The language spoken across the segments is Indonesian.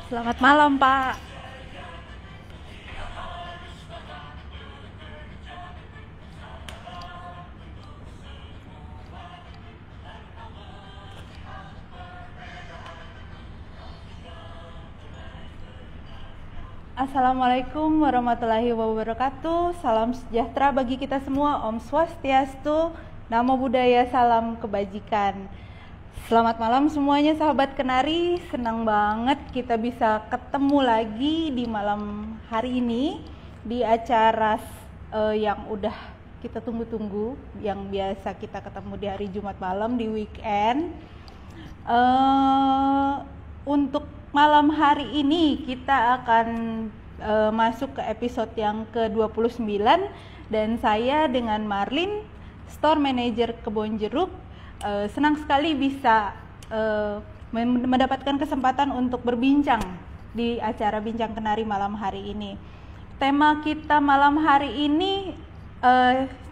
Selamat malam, Pak. Assalamualaikum warahmatullahi wabarakatuh. Salam sejahtera bagi kita semua. Om Swastiastu, Namo Buddhaya, salam kebajikan. Selamat malam semuanya sahabat Kenari. Senang banget kita bisa ketemu lagi di malam hari ini di acara yang udah kita tunggu-tunggu, yang biasa kita ketemu di hari Jumat malam di weekend. Untuk malam hari ini kita akan masuk ke episode yang ke-29 dan saya dengan Marlin, Store Manager Kebon Jeruk, senang sekali bisa mendapatkan kesempatan untuk berbincang di acara Bincang Kenari malam hari ini. Tema kita malam hari ini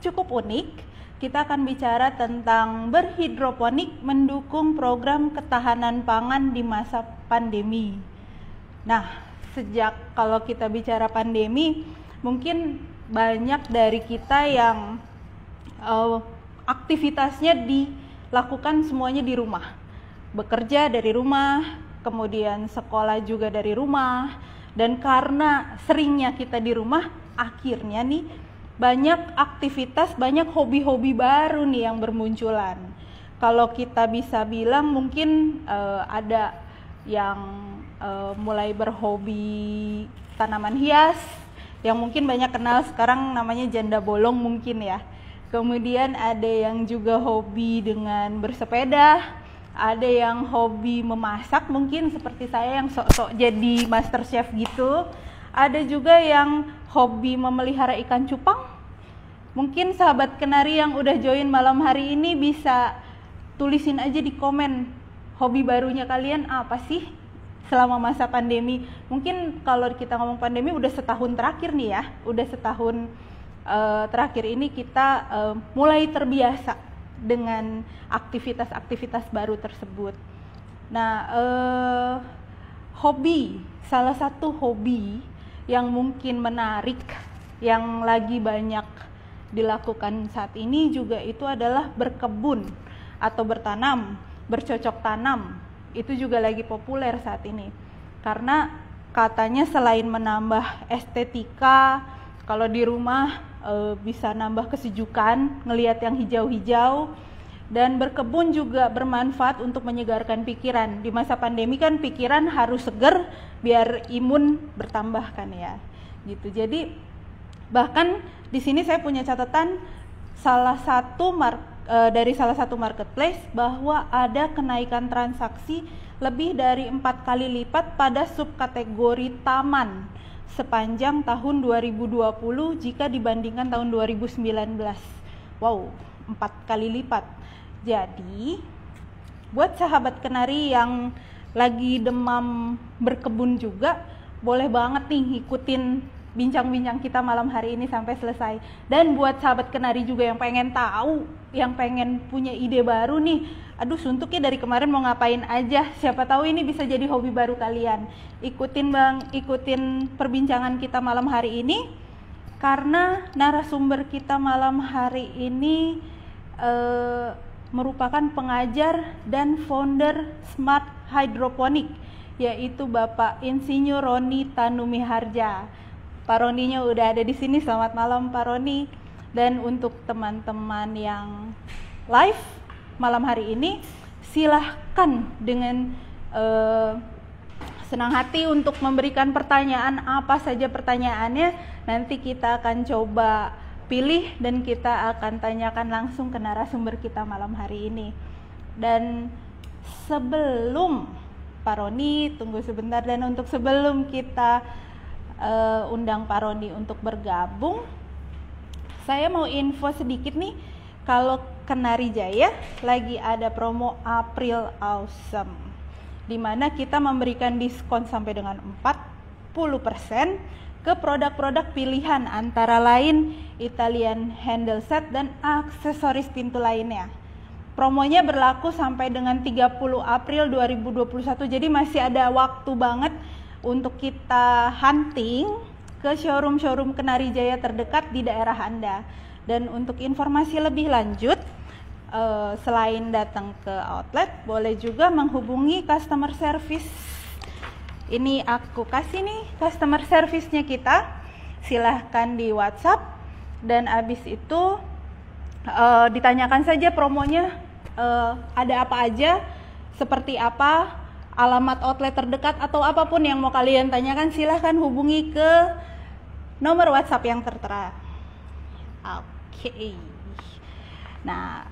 cukup unik. Kita akan bicara tentang berhidroponik mendukung program ketahanan pangan di masa pandemi. Nah, sejak kalau kita bicara pandemi, mungkin banyak dari kita yang aktivitasnya dilakukan semuanya di rumah. Bekerja dari rumah, kemudian sekolah juga dari rumah, dan karena seringnya kita di rumah, akhirnya nih banyak aktivitas, banyak hobi-hobi baru nih yang bermunculan. Kalau kita bisa bilang mungkin ada yang mulai berhobi tanaman hias, yang mungkin banyak kenal sekarang namanya janda bolong mungkin ya. Kemudian ada yang juga hobi dengan bersepeda, ada yang hobi memasak mungkin seperti saya yang sok-sok jadi master chef gitu. Ada juga yang hobi memelihara ikan cupang. Mungkin sahabat Kenari yang udah join malam hari ini bisa tulisin aja di komen hobi barunya kalian apa sih selama masa pandemi. Mungkin kalau kita ngomong pandemi udah setahun terakhir nih ya, udah setahun terakhir ini kita mulai terbiasa dengan aktivitas-aktivitas baru tersebut. Nah, salah satu hobi yang mungkin menarik, yang lagi banyak dilakukan saat ini juga itu adalah berkebun atau bertanam, bercocok tanam. Itu juga lagi populer saat ini. Karena katanya selain menambah estetika, kalau di rumah bisa nambah kesejukan, ngelihat yang hijau-hijau, dan berkebun juga bermanfaat untuk menyegarkan pikiran. Di masa pandemi kan pikiran harus seger biar imun bertambah kan ya. Gitu. Jadi bahkan di sini saya punya catatan dari salah satu marketplace bahwa ada kenaikan transaksi lebih dari 4 kali lipat pada subkategori taman sepanjang tahun 2020 jika dibandingkan tahun 2019. Wow, 4 kali lipat. Jadi, buat sahabat Kenari yang lagi demam berkebun juga, boleh banget nih ikutin bincang-bincang kita malam hari ini sampai selesai. Dan buat sahabat Kenari juga yang pengen tahu, yang pengen punya ide baru nih, aduh suntuknya dari kemarin mau ngapain aja, siapa tahu ini bisa jadi hobi baru kalian. Ikutin perbincangan kita malam hari ini, karena narasumber kita malam hari ini merupakan pengajar dan founder Smart Hydroponic, yaitu Bapak Insinyur Roni Tanumiharja. Pak Roninya udah ada di sini. Selamat malam Pak Roni. Dan untuk teman-teman yang live malam hari ini, silahkan dengan senang hati untuk memberikan pertanyaan, apa saja pertanyaannya. Nanti kita akan coba pilih dan kita akan tanyakan langsung ke narasumber kita malam hari ini. Dan sebelum Pak Roni, tunggu sebentar, dan untuk sebelum kita undang Pak Roni untuk bergabung, saya mau info sedikit nih. Kalau Kenari Jaya lagi ada promo April Awesome, dimana kita memberikan diskon sampai dengan 40% ke produk-produk pilihan, antara lain Italian handle set dan aksesoris pintu lainnya. Promonya berlaku sampai dengan 30 April 2021, jadi masih ada waktu banget untuk kita hunting ke showroom-showroom Kenari Jaya terdekat di daerah Anda. Dan untuk informasi lebih lanjut, selain datang ke outlet, boleh juga menghubungi customer service. Ini aku kasih nih customer service-nya kita. Silahkan di WhatsApp, dan abis itu ditanyakan saja promonya ada apa aja, seperti apa, alamat outlet terdekat, atau apapun yang mau kalian tanyakan, silahkan hubungi ke nomor WhatsApp yang tertera. Oke. Nah,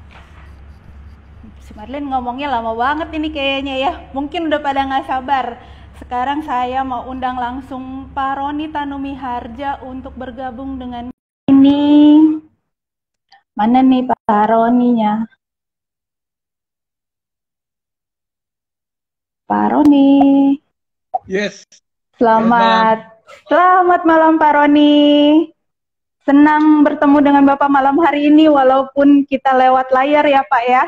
si Marlene ngomongnya lama banget ini kayaknya ya. Mungkin udah pada nggak sabar. Sekarang saya mau undang langsung Pak Roni Tanumi Harja untuk bergabung dengan ini. Mana nih Pak Roninya? Pak Roni. Yes. Selamat malam Pak Roni. Senang bertemu dengan Bapak malam hari ini walaupun kita lewat layar ya Pak ya.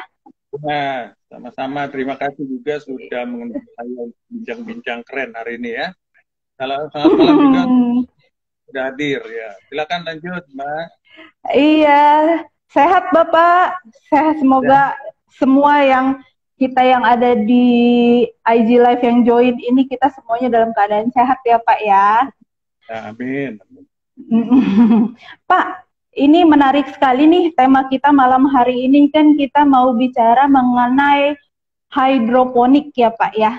Nah, sama-sama. Terima kasih juga sudah mengundang saya bincang-bincang keren hari ini ya. Selamat malam juga sudah hadir ya. Silakan lanjut Mbak. Iya, sehat Bapak. Sehat, semoga semua yang ada di IG Live yang join ini, kita semuanya dalam keadaan sehat ya Pak ya. Amin. Pak, ini menarik sekali nih tema kita malam hari ini, kan kita mau bicara mengenai hidroponik ya Pak ya.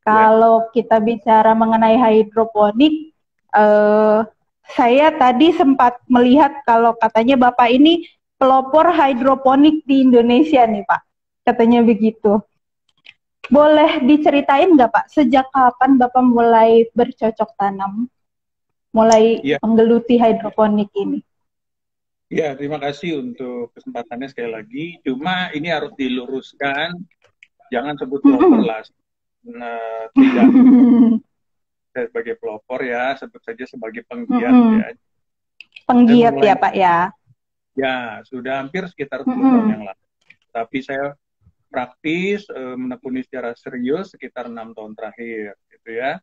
Kalau kita bicara mengenai hidroponik, saya tadi sempat melihat kalau katanya Bapak ini pelopor hidroponik di Indonesia nih Pak, katanya begitu. Boleh diceritain nggak Pak, sejak kapan Bapak mulai bercocok tanam, mulai menggeluti hidroponik ini? Ya, terima kasih untuk kesempatannya sekali lagi. Cuma ini harus diluruskan, jangan sebut pelopor lah. Nah, tidak saya sebagai pelopor ya, sebut saja sebagai penggiat ya. Penggiat ya Pak ya. Ya, sudah hampir sekitar 10 tahun yang lalu. Tapi saya praktis menekuni secara serius sekitar 6 tahun terakhir, gitu ya.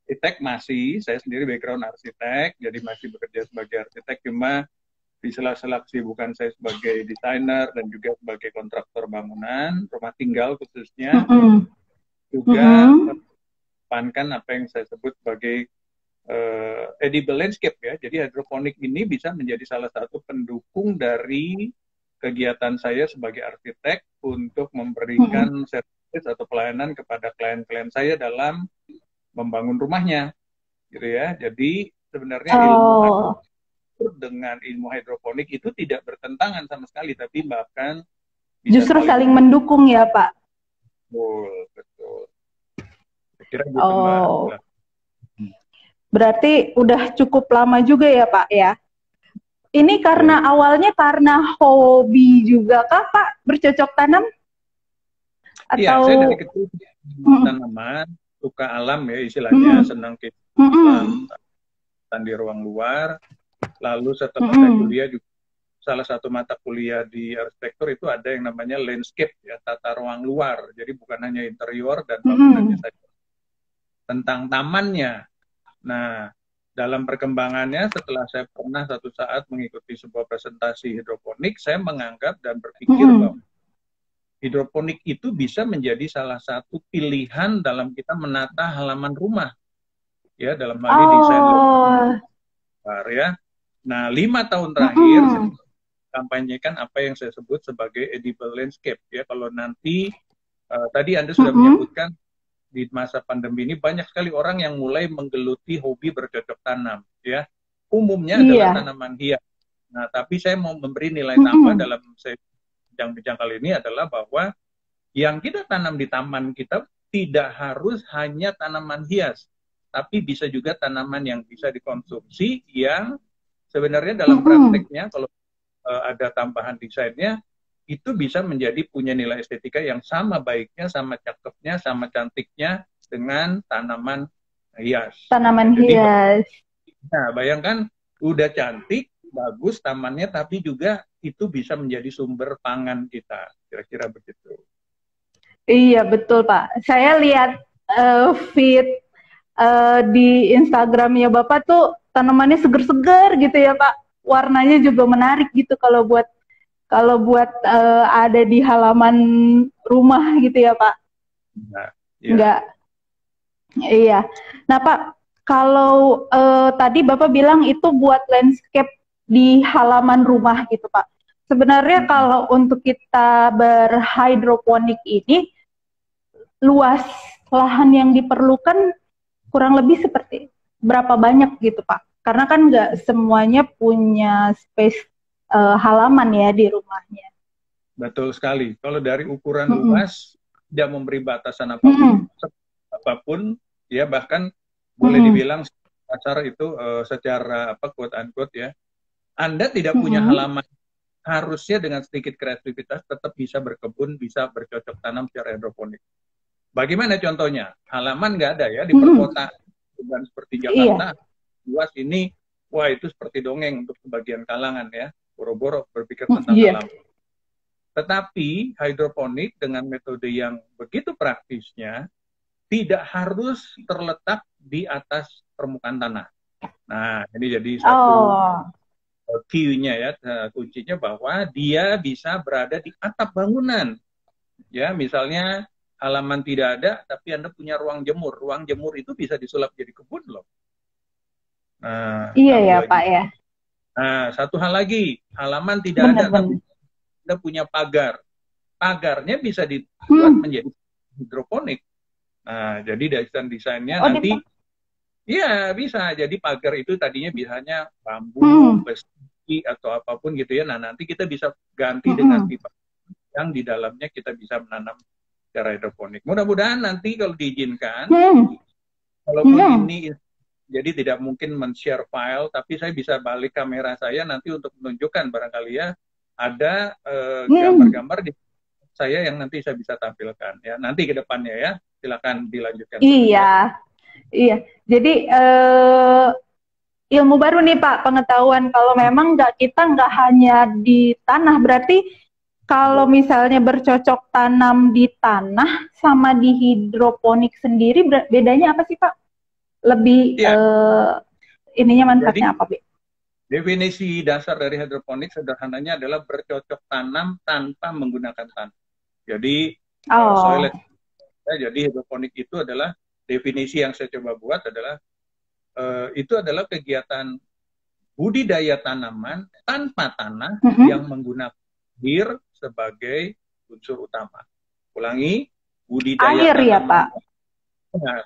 Arsitek masih, saya sendiri background arsitek, jadi masih bekerja sebagai arsitek, cuma di sela-sela kesibukan saya sebagai desainer dan juga sebagai kontraktor bangunan, rumah tinggal khususnya, juga memanfaatkan apa yang saya sebut sebagai edible landscape ya. Jadi hidroponik ini bisa menjadi salah satu pendukung dari kegiatan saya sebagai arsitek untuk memberikan service atau pelayanan kepada klien-klien saya dalam membangun rumahnya, gitu ya. Jadi sebenarnya ilmu dengan ilmu hidroponik itu tidak bertentangan sama sekali, tapi bahkan justru saling mendukung ya Pak. Betul. Saya kira gitu Mbak. Berarti udah cukup lama juga ya Pak ya. Ini karena awalnya karena hobi juga kah Pak bercocok tanam? Atau... Iya, saya dari kecil tanaman, suka alam ya istilahnya, senang di ruang luar. Lalu setelah saya kuliah juga salah satu mata kuliah di arsitektur itu ada yang namanya landscape ya, tata ruang luar. Jadi bukan hanya interior dan bangunannya saja, tentang tamannya. Nah, dalam perkembangannya setelah saya pernah satu saat mengikuti sebuah presentasi hidroponik, saya menganggap dan berpikir bahwa hidroponik itu bisa menjadi salah satu pilihan dalam kita menata halaman rumah, ya, dalam hal ini desain luar ya. Nah, 5 tahun terakhir saya kampanyekan apa yang saya sebut sebagai edible landscape ya. Kalau nanti tadi Anda sudah menyebutkan di masa pandemi ini banyak sekali orang yang mulai menggeluti hobi bercocok tanam ya. Umumnya adalah tanaman hias. Nah, tapi saya mau memberi nilai tambah dalam saya bincang-bincang kali ini adalah bahwa yang kita tanam di taman kita tidak harus hanya tanaman hias, tapi bisa juga tanaman yang bisa dikonsumsi yang sebenarnya dalam prakteknya kalau ada tambahan desainnya itu bisa menjadi punya nilai estetika yang sama baiknya, sama cakepnya, sama cantiknya dengan tanaman hias. Tanaman hias. Nah, bayangkan udah cantik, bagus tamannya, tapi juga itu bisa menjadi sumber pangan kita, kira-kira begitu. Iya betul Pak. Saya lihat feed di Instagramnya Bapak tuh tanamannya seger-seger gitu ya Pak. Warnanya juga menarik gitu kalau buat ada di halaman rumah gitu ya Pak. Nah, ya. Enggak, iya. Nah Pak, kalau tadi Bapak bilang itu buat landscape di halaman rumah gitu Pak. Sebenarnya kalau untuk kita berhidroponik ini, luas lahan yang diperlukan kurang lebih seperti berapa banyak gitu Pak? Karena kan nggak semuanya punya space halaman ya di rumahnya. Betul sekali. Kalau dari ukuran Mm-mm. luas, tidak memberi batasan apapun, apapun, ya bahkan boleh dibilang pasar itu secara apa quote unquote ya, Anda tidak punya halaman, harusnya dengan sedikit kreativitas tetap bisa berkebun, bisa bercocok tanam secara hidroponik. Bagaimana contohnya? Halaman nggak ada ya di perkotaan, dan seperti Jakarta, luas ini, wah itu seperti dongeng untuk sebagian kalangan ya, boro-boro berpikir tentang alam. Tetapi hidroponik dengan metode yang begitu praktisnya tidak harus terletak di atas permukaan tanah. Nah, ini jadi satu key-nya ya, kuncinya bahwa dia bisa berada di atap bangunan. Ya, misalnya halaman tidak ada, tapi Anda punya ruang jemur. Ruang jemur itu bisa disulap jadi kebun loh. Nah, iya ya Pak ya. Nah, satu hal lagi, halaman tidak ada, tapi Anda punya pagar. Pagarnya bisa dibuat menjadi hidroponik. Nah, jadi desainnya nanti, ya bisa. Jadi pagar itu tadinya biasanya bambu, besi, atau apapun gitu ya. Nah, nanti kita bisa ganti dengan pipa yang di dalamnya kita bisa menanam secara hidroponik. Mudah-mudahan nanti kalau diizinkan, walaupun ini jadi tidak mungkin men-share file, tapi saya bisa balik kamera saya nanti untuk menunjukkan barangkali ya ada gambar-gambar di saya yang nanti saya bisa tampilkan ya nanti ke depannya ya, silakan dilanjutkan. Iya, iya. Jadi ilmu baru nih Pak, pengetahuan kalau memang kita nggak hanya di tanah, berarti kalau misalnya bercocok tanam di tanah sama di hidroponik sendiri bedanya apa sih Pak? Lebih ininya manfaatnya apa, Pak? Definisi dasar dari hidroponik sederhananya adalah bercocok tanam tanpa menggunakan tanah. Jadi soil, jadi hidroponik itu adalah definisi yang saya coba buat adalah itu adalah kegiatan budidaya tanaman tanpa tanah yang menggunakan air sebagai unsur utama. Ulangi, budidaya air ya Pak?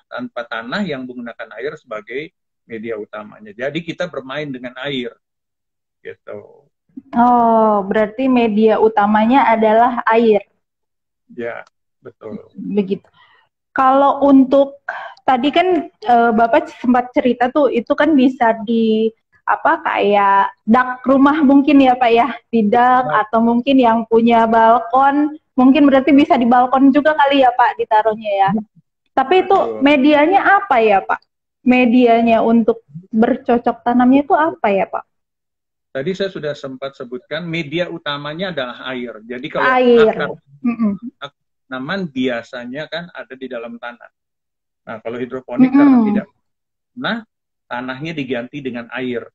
Tanpa tanah yang menggunakan air sebagai media utamanya. Jadi kita bermain dengan air, gitu. Oh, berarti media utamanya adalah air. Ya, betul. Begitu. Kalau untuk tadi kan Bapak sempat cerita tuh itu kan bisa di kayak dak rumah mungkin ya Pak ya, di dak atau mungkin yang punya balkon, mungkin berarti bisa di balkon juga kali ya Pak ditaruhnya ya. Tapi itu medianya apa ya Pak? Medianya untuk bercocok tanamnya itu apa ya Pak? Tadi saya sudah sempat sebutkan media utamanya adalah air. Jadi kalau akar tanaman biasanya kan ada di dalam tanah. Nah, kalau hidroponik karena tidak, tanahnya diganti dengan air.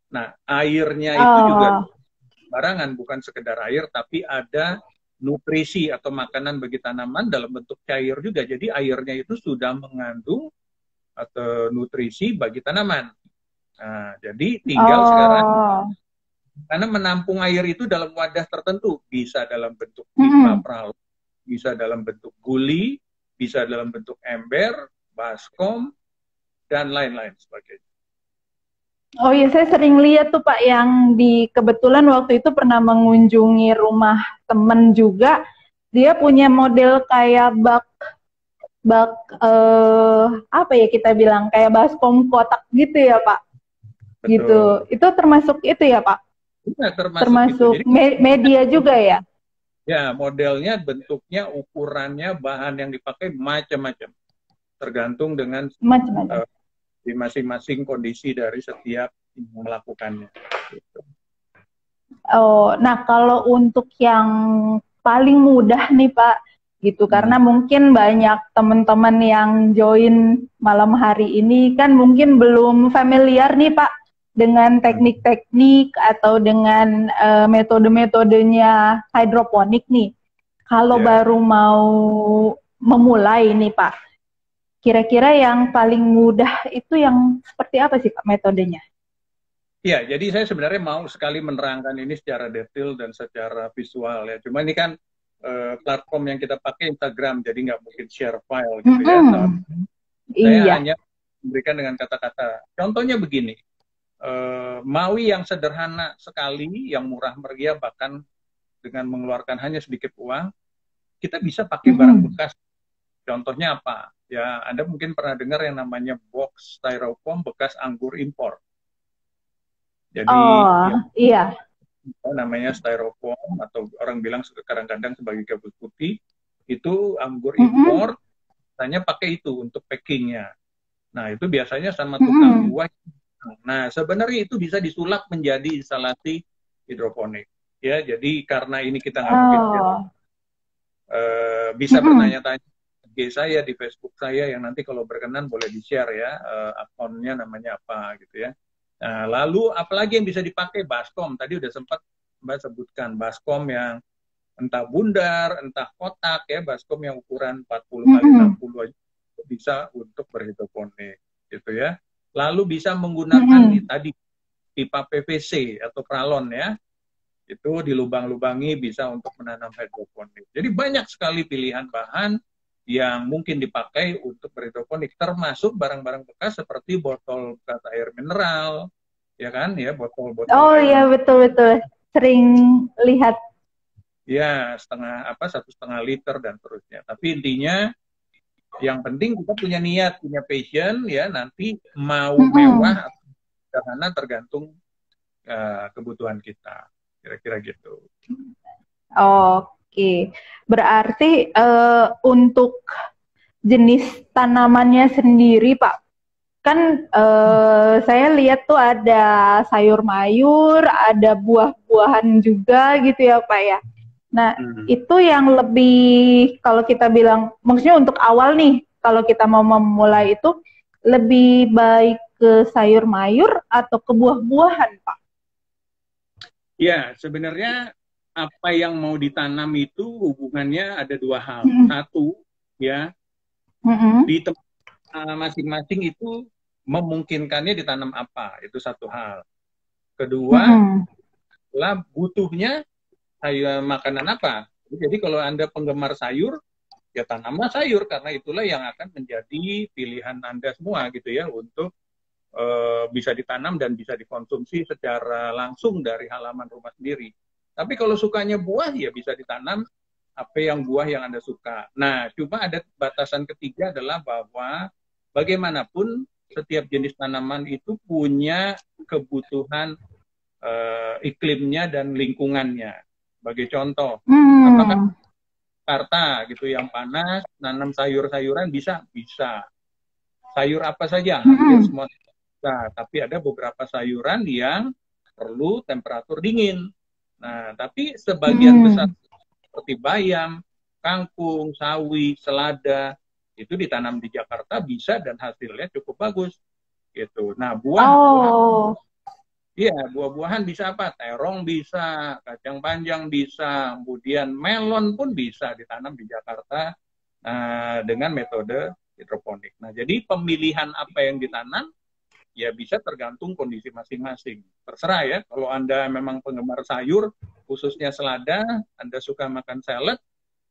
Nah, airnya itu juga barangan, bukan sekedar air, tapi ada nutrisi atau makanan bagi tanaman dalam bentuk cair juga. Jadi airnya itu sudah mengandung atau nutrisi bagi tanaman. Nah, jadi tinggal sekarang karena menampung air itu dalam wadah tertentu, bisa dalam bentuk pipa perahu, bisa dalam bentuk guli, bisa dalam bentuk ember, baskom, dan lain-lain sebagainya. Oh iya, saya sering lihat tuh Pak yang kebetulan waktu itu pernah mengunjungi rumah temen juga, dia punya model kayak bak apa ya kita bilang kayak baskom kotak gitu ya Pak. Betul. Gitu. Itu termasuk itu ya Pak? Ya, termasuk media juga ya? Ya, modelnya, bentuknya, ukurannya, bahan yang dipakai macam-macam. Tergantung dengan di masing-masing kondisi dari setiap melakukannya. Oh, nah kalau untuk yang paling mudah nih Pak, gitu. Karena mungkin banyak teman-teman yang join malam hari ini kan mungkin belum familiar nih Pak dengan teknik-teknik atau dengan metode-metodenya hidroponik nih. Kalau baru mau memulai nih Pak, kira-kira yang paling mudah itu yang seperti apa sih Pak metodenya? Ya, jadi saya sebenarnya mau sekali menerangkan ini secara detail dan secara visual ya. Cuma ini kan platform yang kita pakai Instagram, jadi nggak mungkin share file gitu ya. Saya hanya memberikan dengan kata-kata. Contohnya begini, Maui yang sederhana sekali, yang murah meriah, bahkan dengan mengeluarkan hanya sedikit uang, kita bisa pakai barang bekas. Contohnya apa? Ya, Anda mungkin pernah dengar yang namanya box styrofoam bekas anggur impor. Jadi namanya styrofoam atau orang bilang kadang-kadang sebagai gabus putih, itu anggur impor, hanya pakai itu untuk packingnya. Nah itu biasanya sama tukang buah. Nah sebenarnya itu bisa disulap menjadi instalasi hidroponik. Ya jadi karena ini kita nggak mungkin bisa bertanya-tanya di saya di Facebook saya yang nanti kalau berkenan boleh di-share ya akunnya namanya apa gitu ya. Nah, lalu apalagi yang bisa dipakai baskom, tadi udah sempat Mbak sebutkan baskom yang entah bundar, entah kotak ya, baskom yang ukuran 40 kali 60 aja bisa untuk berhidroponik gitu ya. Lalu bisa menggunakan tadi pipa PVC atau pralon ya, itu dilubang-lubangi bisa untuk menanam hidroponik. Jadi banyak sekali pilihan bahan yang mungkin dipakai untuk berhidroponik, termasuk barang-barang bekas seperti botol bekas air mineral, ya kan, ya botol-botol. Oh iya betul-betul, sering lihat. Ya 1,5 liter dan terusnya. Tapi intinya yang penting kita punya niat, punya passion, ya nanti mau mewah atau sederhana tergantung kebutuhan kita, kira-kira gitu. Oke, berarti untuk jenis tanamannya sendiri, Pak, kan saya lihat tuh ada sayur mayur, ada buah-buahan juga gitu ya, Pak ya. Nah, itu yang lebih, kalau kita bilang, maksudnya untuk awal nih, kalau kita mau memulai itu, lebih baik ke sayur mayur atau ke buah-buahan, Pak? Ya, sebenarnya apa yang mau ditanam itu hubungannya ada dua hal. Satu, ya, di tempat masing-masing itu memungkinkannya ditanam apa, itu satu hal. Kedua, lah butuhnya makanan apa. Jadi kalau Anda penggemar sayur, ya tanamlah sayur, karena itulah yang akan menjadi pilihan Anda semua gitu ya, untuk bisa ditanam dan bisa dikonsumsi secara langsung dari halaman rumah sendiri. Tapi kalau sukanya buah, ya bisa ditanam apa yang buah yang Anda suka. Nah, cuma ada batasan ketiga adalah bahwa bagaimanapun setiap jenis tanaman itu punya kebutuhan iklimnya dan lingkungannya. Sebagai contoh, apakah Jakarta gitu yang panas, nanam sayur-sayuran bisa? Bisa. Sayur apa saja? Hampir semua. Nah, tapi ada beberapa sayuran yang perlu temperatur dingin. Nah, tapi sebagian besar seperti bayam, kangkung, sawi, selada, itu ditanam di Jakarta bisa dan hasilnya cukup bagus. Gitu. Nah, buah-buahan bisa apa? Terong bisa, kacang panjang bisa, kemudian melon pun bisa ditanam di Jakarta dengan metode hidroponik. Nah, jadi pemilihan apa yang ditanam ya bisa tergantung kondisi masing-masing. Terserah ya, kalau Anda memang penggemar sayur, khususnya selada, Anda suka makan salad,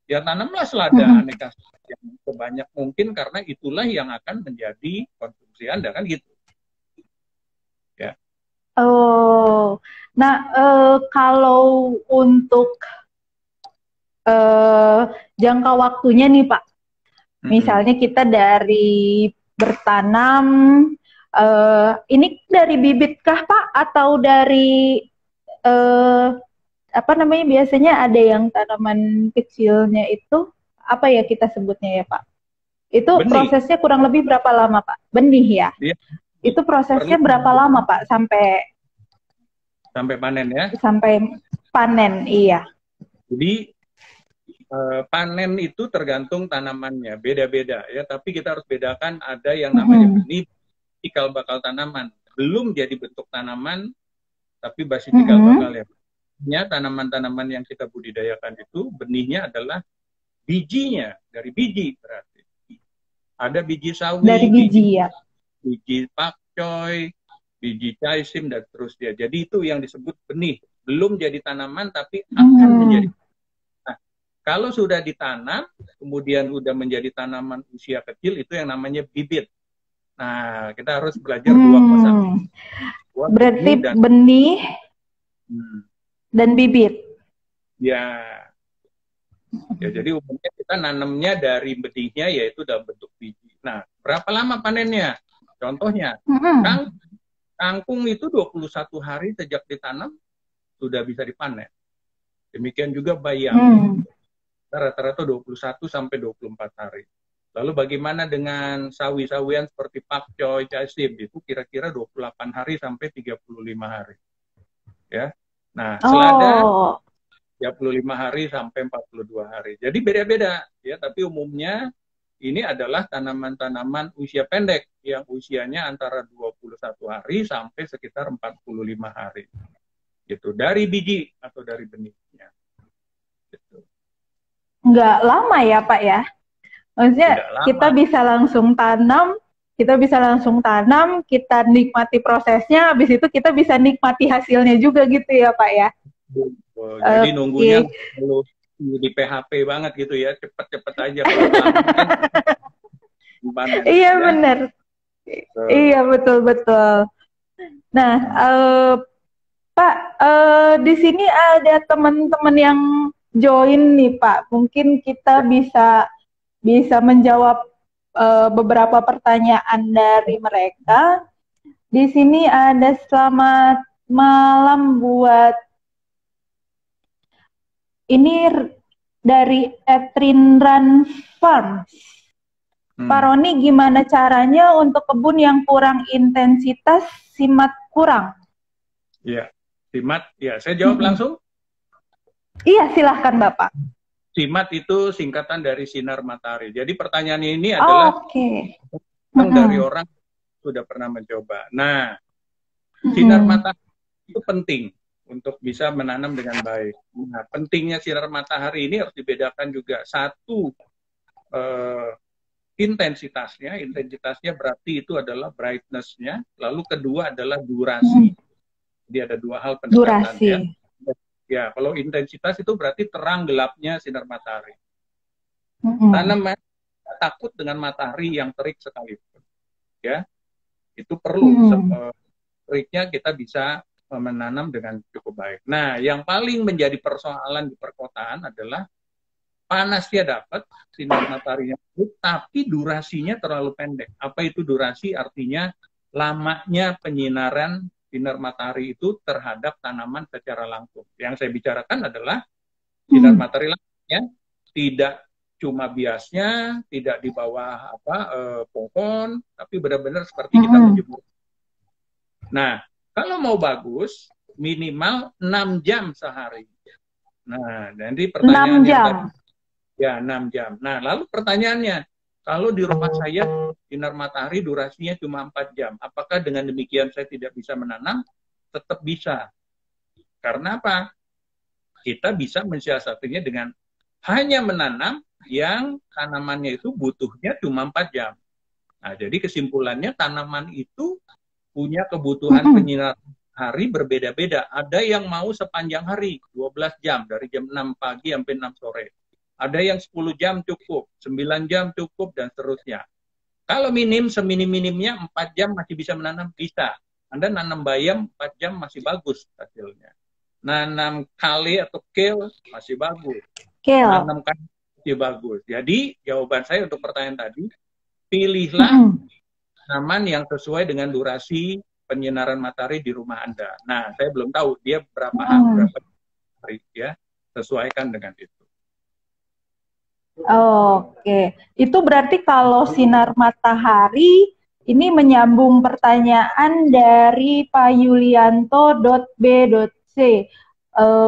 ya tanamlah selada aneka yang sebanyak mungkin, karena itulah yang akan menjadi konsumsi Anda, kan gitu. Ya. Oh, nah kalau untuk jangka waktunya nih Pak, misalnya kita dari bertanam, ini dari bibit kah Pak, atau dari apa namanya, biasanya ada yang tanaman kecilnya itu apa ya kita sebutnya ya Pak? Itu benih. Prosesnya kurang lebih berapa lama Pak? Benih ya? Iya. Itu prosesnya berapa lama Pak sampai panen ya? Sampai panen, iya. Jadi panen itu tergantung tanamannya, beda-beda ya. Tapi kita harus bedakan ada yang namanya benih, cikal bakal tanaman. Belum jadi bentuk tanaman, tapi masih cikal bakal ya. Tanaman-tanaman yang kita budidayakan itu benihnya adalah bijinya, dari biji berarti. Ada biji sawi, dari biji ya. Biji pakcoy, biji caisim dan terusnya. Jadi itu yang disebut benih. Belum jadi tanaman tapi akan menjadi. Nah, kalau sudah ditanam, kemudian sudah menjadi tanaman usia kecil, itu yang namanya bibit. Nah, kita harus belajar dua kosakata. Berarti benih dan bibit. Ya. Ya, jadi umumnya kita nanamnya dari benihnya yaitu dalam bentuk biji. Nah, berapa lama panennya? Contohnya, kangkung itu 21 hari sejak ditanam sudah bisa dipanen. Demikian juga bayam. Rata-rata 21 sampai 24 hari. Lalu bagaimana dengan sawi-sawian seperti pakcoy, caisim, itu kira-kira 28 hari sampai 35 hari. Ya. Nah, selada 35 hari sampai 42 hari. Jadi beda-beda ya, tapi umumnya ini adalah tanaman-tanaman usia pendek yang usianya antara 21 hari sampai sekitar 45 hari. Gitu, dari biji atau dari benihnya. Gitu. Nggak lama ya, Pak ya? Maksudnya kita bisa langsung tanam, kita nikmati prosesnya, habis itu kita bisa nikmati hasilnya juga gitu ya, Pak ya? Jadi nunggunya kalau di PHP banget gitu ya, cepet-cepet aja. Iya benar. Iya betul-betul. Nah, Pak, di sini ada teman-teman yang join nih Pak. Mungkin kita bisa menjawab beberapa pertanyaan dari mereka. Di sini ada selamat malam buat ini dari Etrinran Farms. Pak Roni, gimana caranya untuk kebun yang kurang intensitas, simat kurang? Iya, simat. Ya, saya jawab langsung. Iya, silahkan Bapak. Simat itu singkatan dari sinar matahari. Jadi pertanyaan ini adalah dari orang sudah pernah mencoba. Nah, sinar matahari itu penting untuk bisa menanam dengan baik. Nah, pentingnya sinar matahari ini harus dibedakan juga. Satu, intensitasnya berarti itu adalah brightness-nya. Lalu kedua adalah durasi. Jadi ada dua hal pendekatannya. Ya, kalau intensitas itu berarti terang gelapnya sinar matahari. Tanaman takut dengan matahari yang terik sekalipun. Ya, itu perlu. Teriknya kita bisa menanam dengan cukup baik. Nah, yang paling menjadi persoalan di perkotaan adalah panasnya dapat, sinar mataharinya, tapi durasinya terlalu pendek. Apa itu durasi? Artinya lamanya penyinaran sinar matahari itu terhadap tanaman secara langsung. Yang saya bicarakan adalah sinar matahari langsungnya tidak cuma biasnya, tidak di bawah pohon, tapi benar-benar seperti kita menjemur. Nah, kalau mau bagus, minimal 6 jam sehari. Nah, jadi pertanyaannya 6 jam. Ya, 6 jam. Nah, lalu pertanyaannya, kalau di rumah saya sinar matahari durasinya cuma 4 jam, apakah dengan demikian saya tidak bisa menanam? Tetap bisa. Karena apa? Kita bisa mensiasatinya dengan hanya menanam yang tanamannya itu butuhnya cuma 4 jam. Nah, jadi kesimpulannya tanaman itu punya kebutuhan penyinaran hari berbeda-beda. Ada yang mau sepanjang hari, 12 jam, dari jam 6 pagi sampai 6 sore. Ada yang 10 jam cukup, 9 jam cukup, dan seterusnya. Kalau seminim-minimnya 4 jam masih bisa menanam, bisa. Anda nanam bayam 4 jam masih bagus hasilnya. Nanam kale atau kale masih bagus. Nanam kale masih bagus. Jadi jawaban saya untuk pertanyaan tadi, pilihlah tanaman yang sesuai dengan durasi penyinaran matahari di rumah Anda. Nah, saya belum tahu dia berapa hari ya. Sesuaikan dengan itu. Oke, itu berarti kalau sinar matahari ini menyambung pertanyaan dari Pak Yulianto.b.c.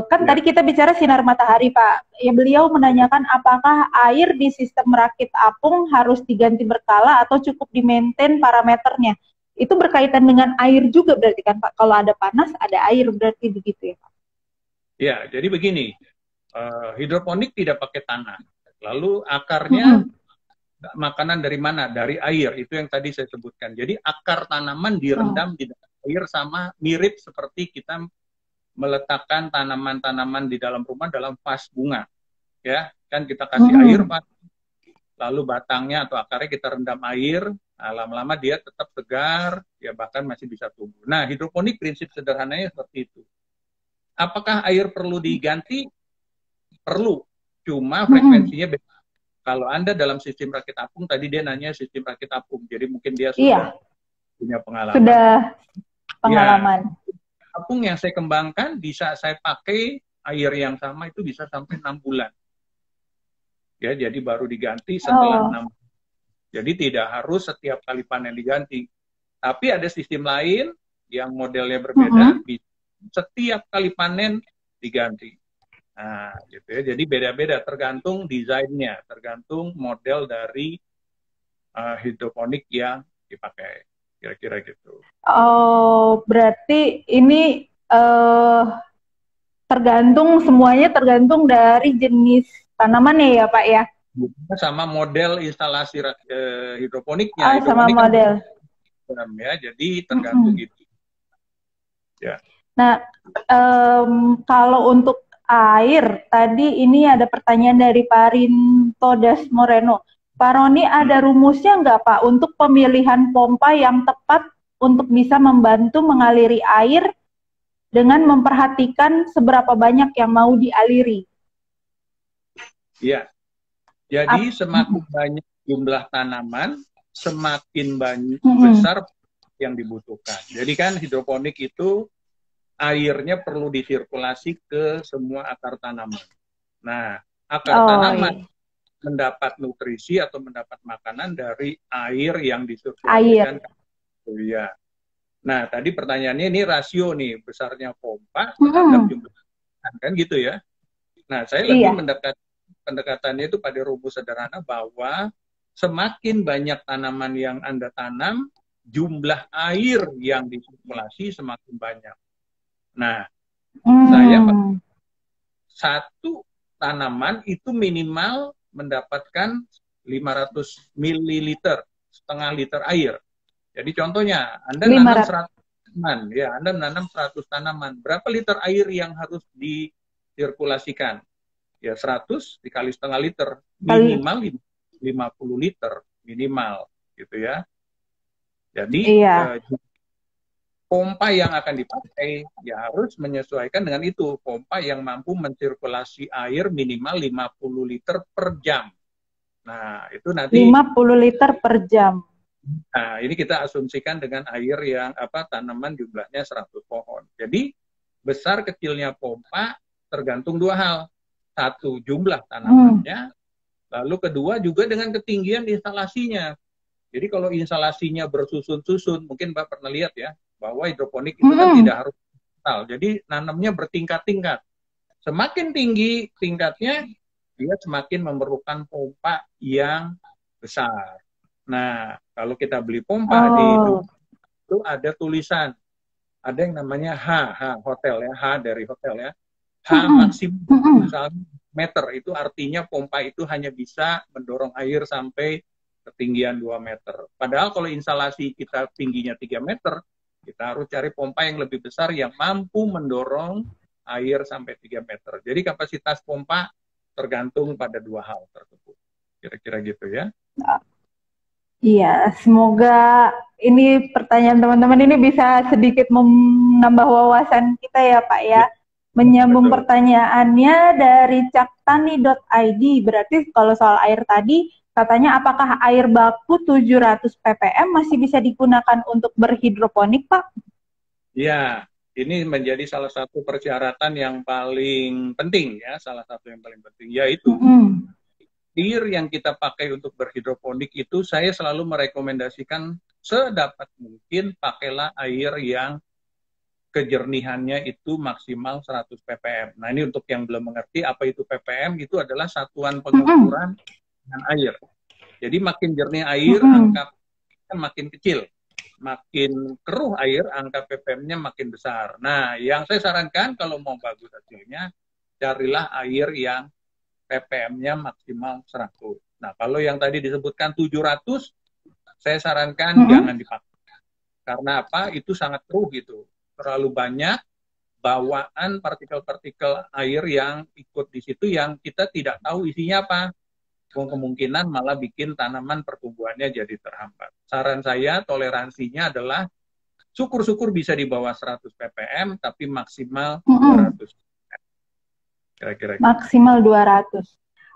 Kan Ya. tadi kita bicara sinar matahari, Pak. Ya, beliau menanyakan apakah air di sistem rakit apung harus diganti berkala atau cukup di-maintain parameternya. Itu berkaitan dengan air juga berarti kan, Pak? Kalau ada panas, ada air berarti begitu ya, Pak? Ya, jadi begini, hidroponik tidak pakai tanah. Lalu akarnya Mm-mm. makanan dari mana? Dari air. Itu yang tadi saya sebutkan. Jadi akar tanaman Oh. direndam di dalam air sama mirip seperti kita meletakkan tanaman-tanaman di dalam rumah dalam vas bunga. Ya, kan kita kasih air, Mm-mm. Pak. Lalu batangnya atau akarnya kita rendam air. Nah, lama-lama dia tetap segar, ya bahkan masih bisa tumbuh. Nah, hidroponik prinsip sederhananya seperti itu. Apakah air perlu diganti? Perlu. Cuma Mm-mm. frekuensinya beda. Kalau Anda dalam sistem rakit apung, tadi dia nanya sistem rakit apung, jadi mungkin dia sudah Iya, punya pengalaman. sudah Ya, pengalaman. apung yang saya kembangkan bisa saya pakai air yang sama itu bisa sampai 6 bulan. Ya, jadi baru diganti setelah Oh. 6 bulan. Jadi tidak harus setiap kali panen diganti. Tapi ada sistem lain yang modelnya berbeda, Mm-mm. setiap kali panen diganti. Nah, gitu ya. Jadi beda-beda tergantung desainnya, tergantung model dari hidroponik yang dipakai. Kira-kira gitu. Oh, berarti ini semuanya tergantung dari jenis tanamannya ya, Pak ya? Sama model instalasi hidroponiknya. Ah, sama Hidroponik kan model. ya, jadi tergantung Mm-mm. itu. Ya. Nah, kalau untuk air, tadi ini ada pertanyaan dari Pak Rinto Das Moreno. Pak Roni, ada rumusnya nggak Pak untuk pemilihan pompa yang tepat untuk bisa membantu mengaliri air dengan memperhatikan seberapa banyak yang mau dialiri? Ya. Jadi semakin banyak jumlah tanaman, semakin banyak besar yang dibutuhkan. Jadi kan hidroponik itu airnya perlu disirkulasi ke semua akar tanaman. Nah, akar tanaman mendapat nutrisi atau mendapat makanan dari air yang disirkulasikan. Ya. Nah, tadi pertanyaannya ini rasio nih, besarnya pompa terhadap jumlah kan gitu ya. Nah, saya lebih pendekatannya itu pada rumus sederhana bahwa semakin banyak tanaman yang Anda tanam, jumlah air yang disirkulasi semakin banyak. Nah, saya satu tanaman itu minimal mendapatkan 500 ml, setengah liter air. Jadi contohnya, Anda nanam 100 tanaman, ya, Anda menanam 100 tanaman. Berapa liter air yang harus disirkulasikan? Ya 100 dikali setengah liter, minimal 50 liter, minimal, gitu ya. Jadi, pompa yang akan dipakai ya harus menyesuaikan dengan itu. Pompa yang mampu mensirkulasi air minimal 50 liter per jam. Nah, itu nanti 50 liter per jam. Nah, ini kita asumsikan dengan air yang tanaman jumlahnya 100 pohon. Jadi, besar kecilnya pompa tergantung dua hal. Satu, jumlah tanamannya. Lalu kedua, juga dengan ketinggian instalasinya. Jadi, kalau instalasinya bersusun-susun, mungkin Mbak pernah lihat ya, bahwa hidroponik itu kan tidak harus total. Jadi, nanamnya bertingkat-tingkat. Semakin tinggi tingkatnya, dia semakin memerlukan pompa yang besar. Nah, kalau kita beli pompa itu ada tulisan, ada yang namanya H hotel ya, H dari hotel ya, H maksimum misalnya meter, itu artinya pompa itu hanya bisa mendorong air sampai ketinggian 2 meter. Padahal kalau instalasi kita tingginya 3 meter, kita harus cari pompa yang lebih besar yang mampu mendorong air sampai 3 meter. Jadi kapasitas pompa tergantung pada dua hal tersebut. Kira-kira gitu ya. Iya, semoga ini pertanyaan teman-teman ini bisa sedikit menambah wawasan kita ya Pak ya. Menyambung pertanyaannya dari caktani.id, berarti kalau soal air tadi, katanya apakah air baku 700 ppm masih bisa digunakan untuk berhidroponik Pak? Iya, ini menjadi salah satu persyaratan yang paling penting ya, salah satu yang paling penting, yaitu air yang kita pakai untuk berhidroponik itu saya selalu merekomendasikan sedapat mungkin pakailah air yang kejernihannya itu maksimal 100 ppm. Nah, ini untuk yang belum mengerti apa itu ppm, itu adalah satuan pengukuran dengan air. Jadi makin jernih air, angka kan makin kecil. Makin keruh air, angka ppm-nya makin besar. Nah, yang saya sarankan kalau mau bagus hasilnya, carilah air yang ppm-nya maksimal 100. Nah, kalau yang tadi disebutkan 700, saya sarankan jangan dipakai. Karena apa? Itu sangat keruh gitu. Terlalu banyak bawaan partikel-partikel air yang ikut di situ yang kita tidak tahu isinya apa. Kemungkinan malah bikin tanaman pertumbuhannya jadi terhambat. Saran saya, toleransinya adalah syukur-syukur bisa di bawah 100 ppm, tapi maksimal 200. Kira-kira. Maksimal 200.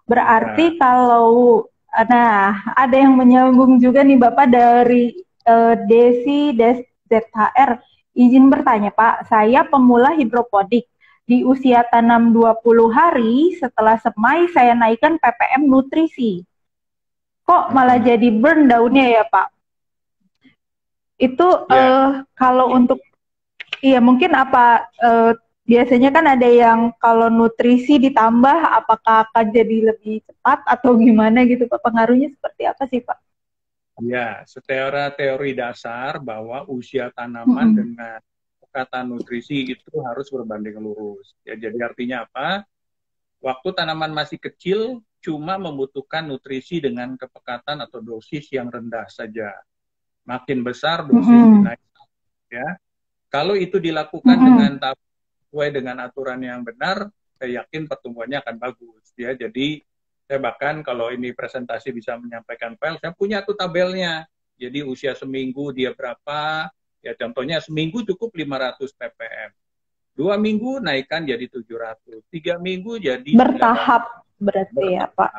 Berarti kalau, nah ada yang menyambung juga nih Bapak dari Desi ZHR. Izin bertanya Pak, saya pemula hidroponik. Di usia tanam 20 hari, setelah semai saya naikkan ppm nutrisi. Kok malah jadi burn daunnya ya Pak? Itu kalau untuk, iya mungkin apa, biasanya kan ada yang kalau nutrisi ditambah, apakah akan jadi lebih cepat atau gimana gitu Pak? Pengaruhnya seperti apa sih Pak? Ya, secara teori dasar bahwa usia tanaman dengan kata nutrisi itu harus berbanding lurus. Ya, jadi artinya apa? Waktu tanaman masih kecil cuma membutuhkan nutrisi dengan kepekatan atau dosis yang rendah saja. Makin besar dosis naik. Ya, kalau itu dilakukan dengan sesuai dengan aturan yang benar, saya yakin pertumbuhannya akan bagus. Ya, jadi saya bahkan kalau ini presentasi bisa menyampaikan file, saya punya tuh tabelnya. Jadi usia seminggu dia berapa? Ya contohnya seminggu cukup 500 ppm. 2 minggu naikkan jadi 700. 3 minggu jadi bertahap 800. Berarti ya Pak.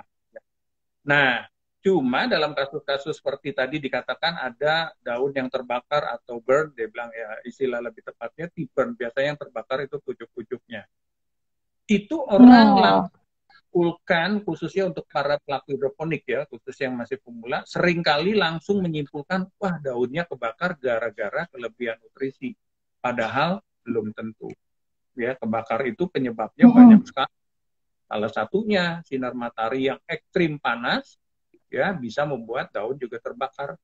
Nah, cuma dalam kasus-kasus seperti tadi dikatakan ada daun yang terbakar atau burn, dia bilang ya istilah lebih tepatnya burn. Biasanya yang terbakar itu pucuk-pucuknya. Itu orang langsung khususnya untuk para pelaku hidroponik ya, khusus yang masih pemula, seringkali langsung menyimpulkan, wah daunnya kebakar gara-gara kelebihan nutrisi. Padahal belum tentu. Ya, kebakar itu penyebabnya banyak sekali. Salah satunya sinar matahari yang ekstrim panas, ya bisa membuat daun juga terbakar.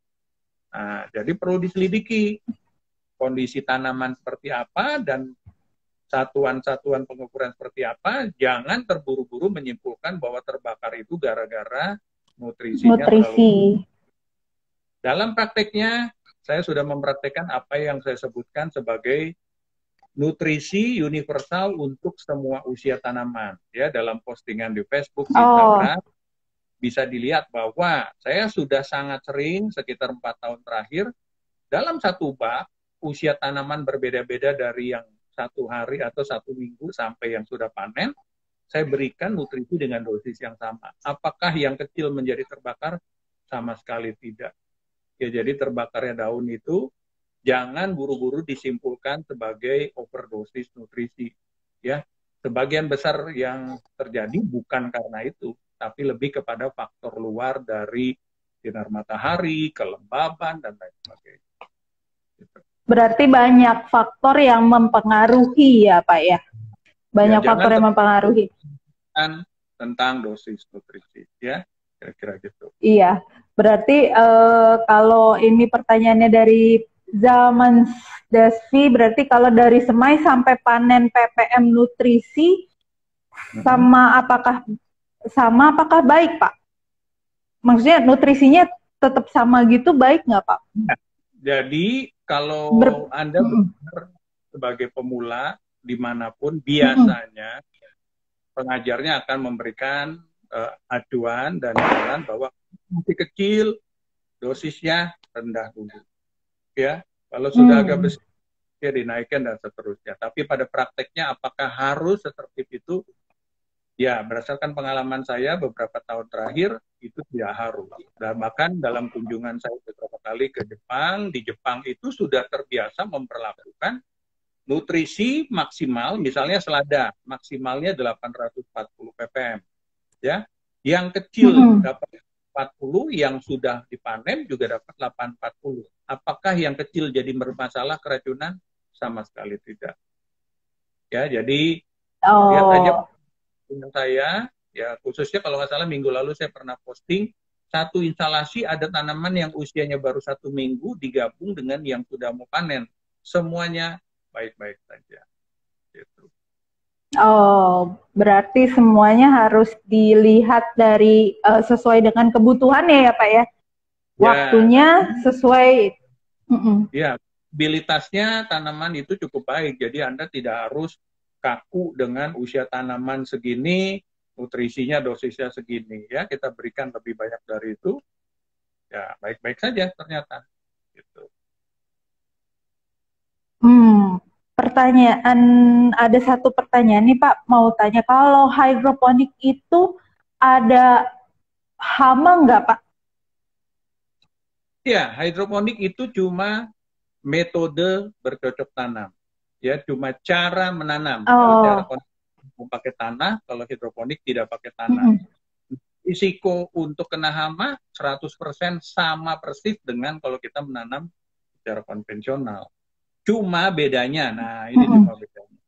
Nah, jadi perlu diselidiki kondisi tanaman seperti apa dan satuan-satuan pengukuran seperti apa, jangan terburu-buru menyimpulkan bahwa terbakar itu gara-gara nutrisinya terlalu. Dalam prakteknya, saya sudah mempraktekkan apa yang saya sebutkan sebagai nutrisi universal untuk semua usia tanaman. Ya, dalam postingan di Facebook, di Instagram, bisa dilihat bahwa saya sudah sangat sering, sekitar 4 tahun terakhir, dalam satu bak, usia tanaman berbeda-beda dari yang 1 hari atau 1 minggu sampai yang sudah panen, saya berikan nutrisi dengan dosis yang sama. Apakah yang kecil menjadi terbakar? Sama sekali tidak. Ya, jadi terbakarnya daun itu jangan buru-buru disimpulkan sebagai overdosis nutrisi. Ya, sebagian besar yang terjadi bukan karena itu, tapi lebih kepada faktor luar dari sinar matahari, kelembaban, dan lain sebagainya. Gitu. Berarti banyak faktor yang mempengaruhi ya Pak ya? Banyak ya, faktor yang mempengaruhi. Tentang dosis nutrisi ya, kira-kira gitu. Iya, berarti kalau ini pertanyaannya dari Zaman Dasvi, berarti kalau dari semai sampai panen ppm nutrisi sama apakah baik Pak? Maksudnya nutrisinya tetap sama gitu baik nggak Pak? Nah, jadi kalau Anda benar sebagai pemula dimanapun, biasanya pengajarnya akan memberikan acuan dan saran bahwa masih kecil dosisnya rendah dulu. Ya, kalau sudah agak besar ya dinaikkan dan seterusnya. Tapi pada prakteknya apakah harus seperti itu? Ya, berdasarkan pengalaman saya beberapa tahun terakhir itu tidak harus. Dan bahkan dalam kunjungan saya beberapa kali ke Jepang, di Jepang itu sudah terbiasa memperlakukan nutrisi maksimal, misalnya selada, maksimalnya 840 ppm. Ya, yang kecil dapat 40, yang sudah dipanen juga dapat 840. Apakah yang kecil jadi bermasalah keracunan? sama sekali tidak. Ya, jadi Oh. lihat aja dengan saya, ya khususnya kalau nggak salah minggu lalu saya pernah posting satu instalasi ada tanaman yang usianya baru 1 minggu digabung dengan yang sudah mau panen, semuanya baik-baik saja. Gitu. Oh, berarti semuanya harus dilihat dari sesuai dengan kebutuhannya ya Pak ya? Waktunya sesuai. Ya, abilitasnya tanaman itu cukup baik, jadi Anda tidak harus kaku dengan usia tanaman segini, nutrisinya dosisnya segini, ya kita berikan lebih banyak dari itu, ya baik-baik saja ternyata. Gitu. Pertanyaan, ada satu pertanyaan nih Pak, mau tanya, kalau hidroponik itu ada hama nggak Pak? Ya, hidroponik itu cuma metode bercocok tanam, ya cuma cara menanam. Kalau cara pakai tanah, kalau hidroponik tidak pakai tanah. Risiko untuk kena hama 100% sama persis dengan kalau kita menanam secara konvensional. Cuma bedanya, nah ini cuma bedanya.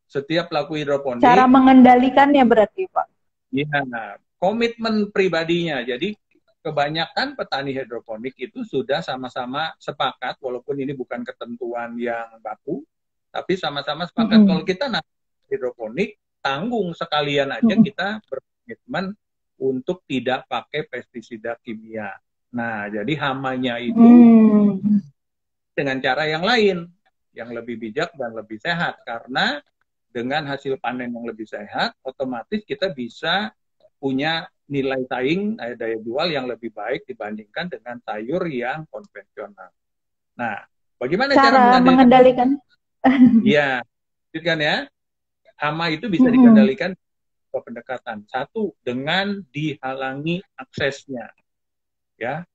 Setiap pelaku hidroponik, cara mengendalikannya berarti Pak? Iya, nah, komitmen pribadinya. Jadi kebanyakan petani hidroponik itu sudah sama-sama sepakat, walaupun ini bukan ketentuan yang baku, tapi sama-sama sepakat kalau kita nanam hidroponik, tanggung sekalian aja kita berkomitmen untuk tidak pakai pestisida kimia. Nah, jadi hamanya itu dengan cara yang lain, yang lebih bijak dan lebih sehat. Karena dengan hasil panen yang lebih sehat, otomatis kita bisa punya nilai saing, daya jual yang lebih baik dibandingkan dengan sayur yang konvensional. Nah, bagaimana cara mengendalikan? Iya, kan ya. Hama itu bisa dikendalikan ke pendekatan. Satu, dengan dihalangi aksesnya. Ya,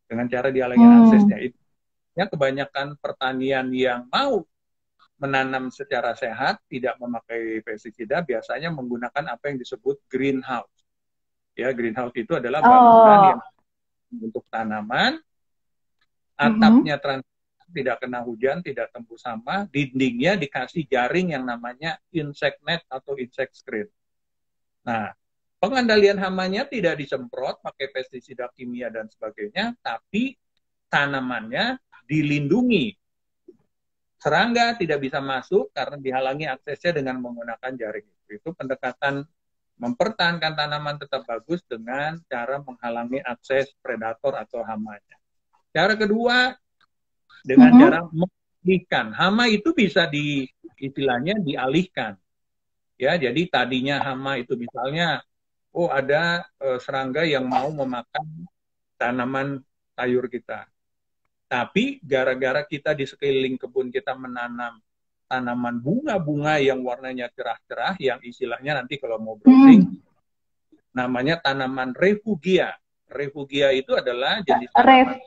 dengan cara dihalangi aksesnya. Itu ya, kebanyakan pertanian yang mau menanam secara sehat, tidak memakai pestisida, biasanya menggunakan apa yang disebut greenhouse. Ya, greenhouse itu adalah bangunan yang untuk tanaman, atapnya tidak kena hujan, tidak tembus hama, dindingnya dikasih jaring yang namanya insect net atau insect screen. Nah, pengendalian hamanya tidak disemprot pakai pestisida kimia dan sebagainya, tapi tanamannya dilindungi. Serangga tidak bisa masuk karena dihalangi aksesnya dengan menggunakan jaring. Itu pendekatan mempertahankan tanaman tetap bagus dengan cara menghalangi akses predator atau hamanya. Cara kedua, dengan cara mengalihkan. Hama itu bisa istilahnya dialihkan. Ya, jadi tadinya hama itu misalnya, ada serangga yang mau memakan tanaman sayur kita. Tapi gara-gara kita di sekeliling kebun kita menanam tanaman bunga-bunga yang warnanya cerah-cerah, yang istilahnya nanti kalau mau browsing, namanya tanaman refugia. Refugia itu adalah jenis tanaman.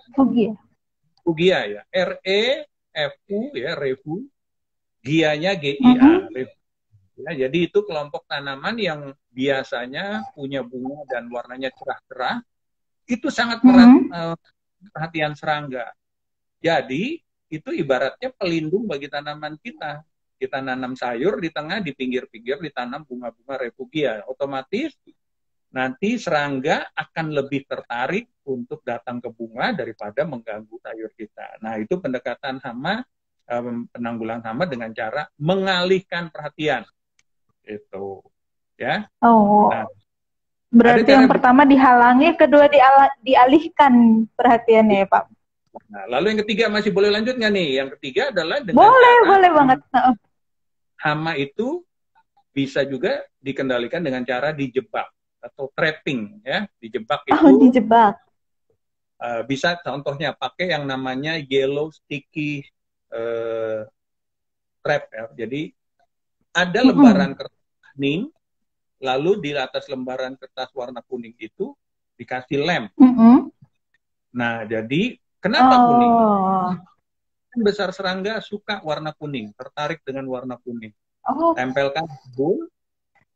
Refugia ya, R-E-F-U ya, refu. Gianya G-I-A. Ya, jadi itu kelompok tanaman yang biasanya punya bunga dan warnanya cerah-cerah. Itu sangat perhatian serangga. Jadi itu ibaratnya pelindung bagi tanaman kita. Kita nanam sayur di tengah, di pinggir-pinggir ditanam bunga-bunga refugia. Otomatis nanti serangga akan lebih tertarik untuk datang ke bunga daripada mengganggu sayur kita. Nah, itu pendekatan hama, penanggulangan hama dengan cara mengalihkan perhatian. Itu, ya. Nah, berarti yang pertama dihalangi, kedua dialihkan perhatiannya ya Pak. Nah, lalu yang ketiga masih boleh lanjut nggak nih? Yang ketiga adalah dengan boleh banget. Hama itu bisa juga dikendalikan dengan cara dijebak atau trapping, ya. Dijebak itu. Dijebak. Bisa contohnya pakai yang namanya yellow sticky trap, ya. Jadi ada lembaran kertas kuning, lalu di atas lembaran kertas warna kuning itu dikasih lem. Nah, jadi kenapa kuning? Besar serangga suka warna kuning, tertarik dengan warna kuning. Tempelkan bul,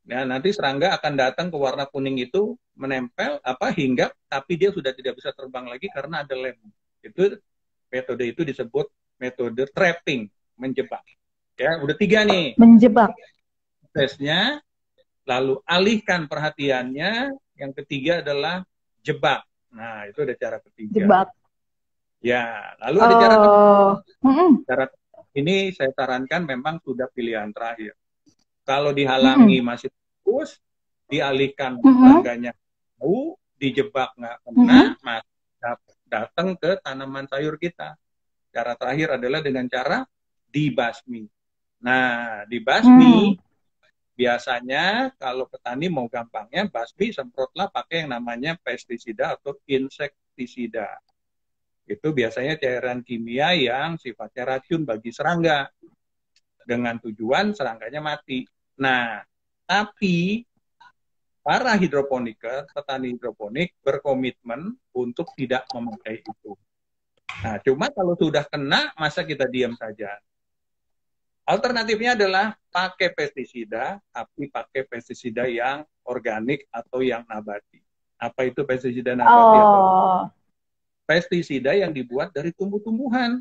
ya, nanti serangga akan datang ke warna kuning itu, menempel hinggap, tapi dia sudah tidak bisa terbang lagi karena ada lem. Metode itu disebut metode trapping. menjebak. Ya, udah 3 nih. Menjebak. Prosesnya, lalu alihkan perhatiannya. Yang ketiga adalah jebak. Nah, itu ada cara ketiga. Jebak. Ya, lalu ada cara Mm-mm. cara ini saya sarankan memang sudah pilihan terakhir. Kalau dihalangi masih terus, dialihkan terangganya jauh, dijebak nggak kena, datang ke tanaman sayur kita. Cara terakhir adalah dengan cara dibasmi. Nah, dibasmi biasanya kalau petani mau gampangnya basmi semprotlah pakai yang namanya pestisida atau insektisida. Itu biasanya cairan kimia yang sifatnya racun bagi serangga. Dengan tujuan serangganya mati. Nah, tapi para hidroponiker, petani hidroponik berkomitmen untuk tidak memakai itu. Nah, cuma kalau sudah kena, masa kita diam saja? Alternatifnya adalah pakai pestisida, tapi pakai pestisida yang organik atau yang nabati. Apa itu pestisida nabati? Pestisida yang dibuat dari tumbuh-tumbuhan.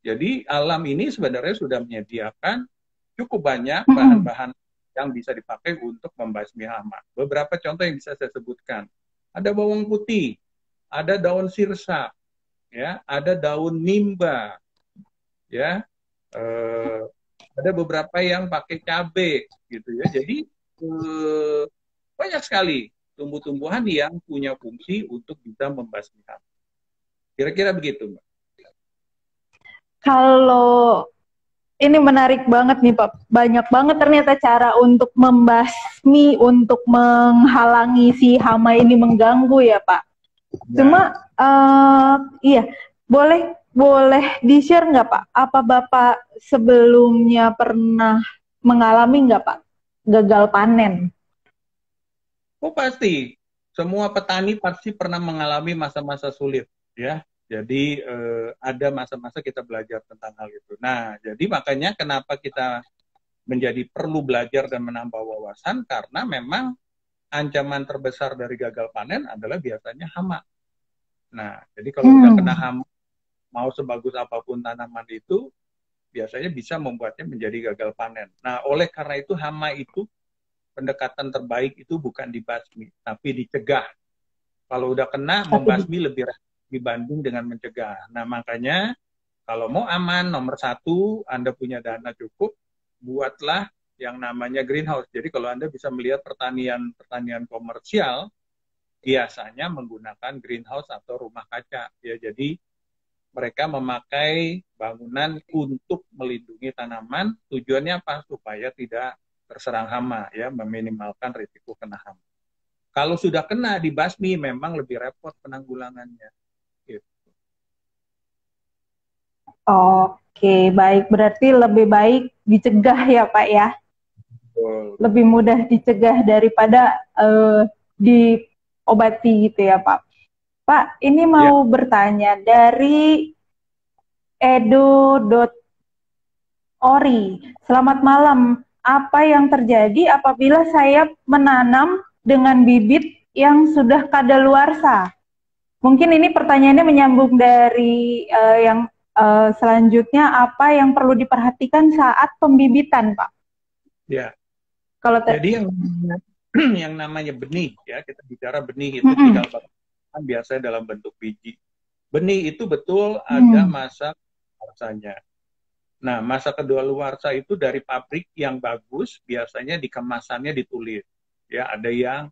Jadi alam ini sebenarnya sudah menyediakan cukup banyak bahan-bahan yang bisa dipakai untuk membasmi hama. Beberapa contoh yang bisa saya sebutkan. Ada bawang putih, ada daun sirsa, ya, ada daun nimba, ya, ada beberapa yang pakai cabai, gitu ya. Jadi banyak sekali tumbuh-tumbuhan yang punya fungsi untuk bisa membasmi hama. Kira-kira begitu, Mbak. Kalau ini menarik banget nih Pak, banyak banget ternyata cara untuk membasmi, untuk menghalangi si hama ini mengganggu ya Pak. Ya. Cuma iya, boleh di-share nggak Pak? Apa Bapak sebelumnya pernah mengalami nggak Pak gagal panen? Oh pasti, semua petani pasti pernah mengalami masa-masa sulit ya. Jadi ada masa-masa kita belajar tentang hal itu. Nah, jadi makanya kenapa kita menjadi perlu belajar dan menambah wawasan, karena memang ancaman terbesar dari gagal panen adalah biasanya hama. Nah, jadi kalau udah kena hama, mau sebagus apapun tanaman itu, biasanya bisa membuatnya menjadi gagal panen. Nah, oleh karena itu hama itu, pendekatan terbaik itu bukan dibasmi, tapi dicegah. Kalau udah kena, membasmi lebih dibanding dengan mencegah. Nah, makanya kalau mau aman, nomor 1, Anda punya dana cukup, buatlah yang namanya greenhouse. Jadi kalau Anda bisa melihat pertanian komersial, biasanya menggunakan greenhouse atau rumah kaca. Ya, jadi mereka memakai bangunan untuk melindungi tanaman. Tujuannya apa? Supaya tidak terserang hama, ya, meminimalkan risiko kena hama. Kalau sudah kena dibasmi, memang lebih repot penanggulangannya. Oke, baik. Berarti lebih baik dicegah ya Pak ya? Lebih mudah dicegah daripada diobati gitu ya Pak. Pak, ini mau bertanya dari edo.ori. Selamat malam. Apa yang terjadi apabila saya menanam dengan bibit yang sudah kadaluarsa? Mungkin ini pertanyaannya menyambung dari yang selanjutnya, apa yang perlu diperhatikan saat pembibitan, Pak? Ya. Jadi yang namanya benih, ya, kita bicara benih itu kan biasanya dalam bentuk biji. Benih itu betul ada masa kedaluarsanya. Nah, masa kedaluarsa itu dari pabrik yang bagus, biasanya di kemasannya ditulis. Ya, ada yang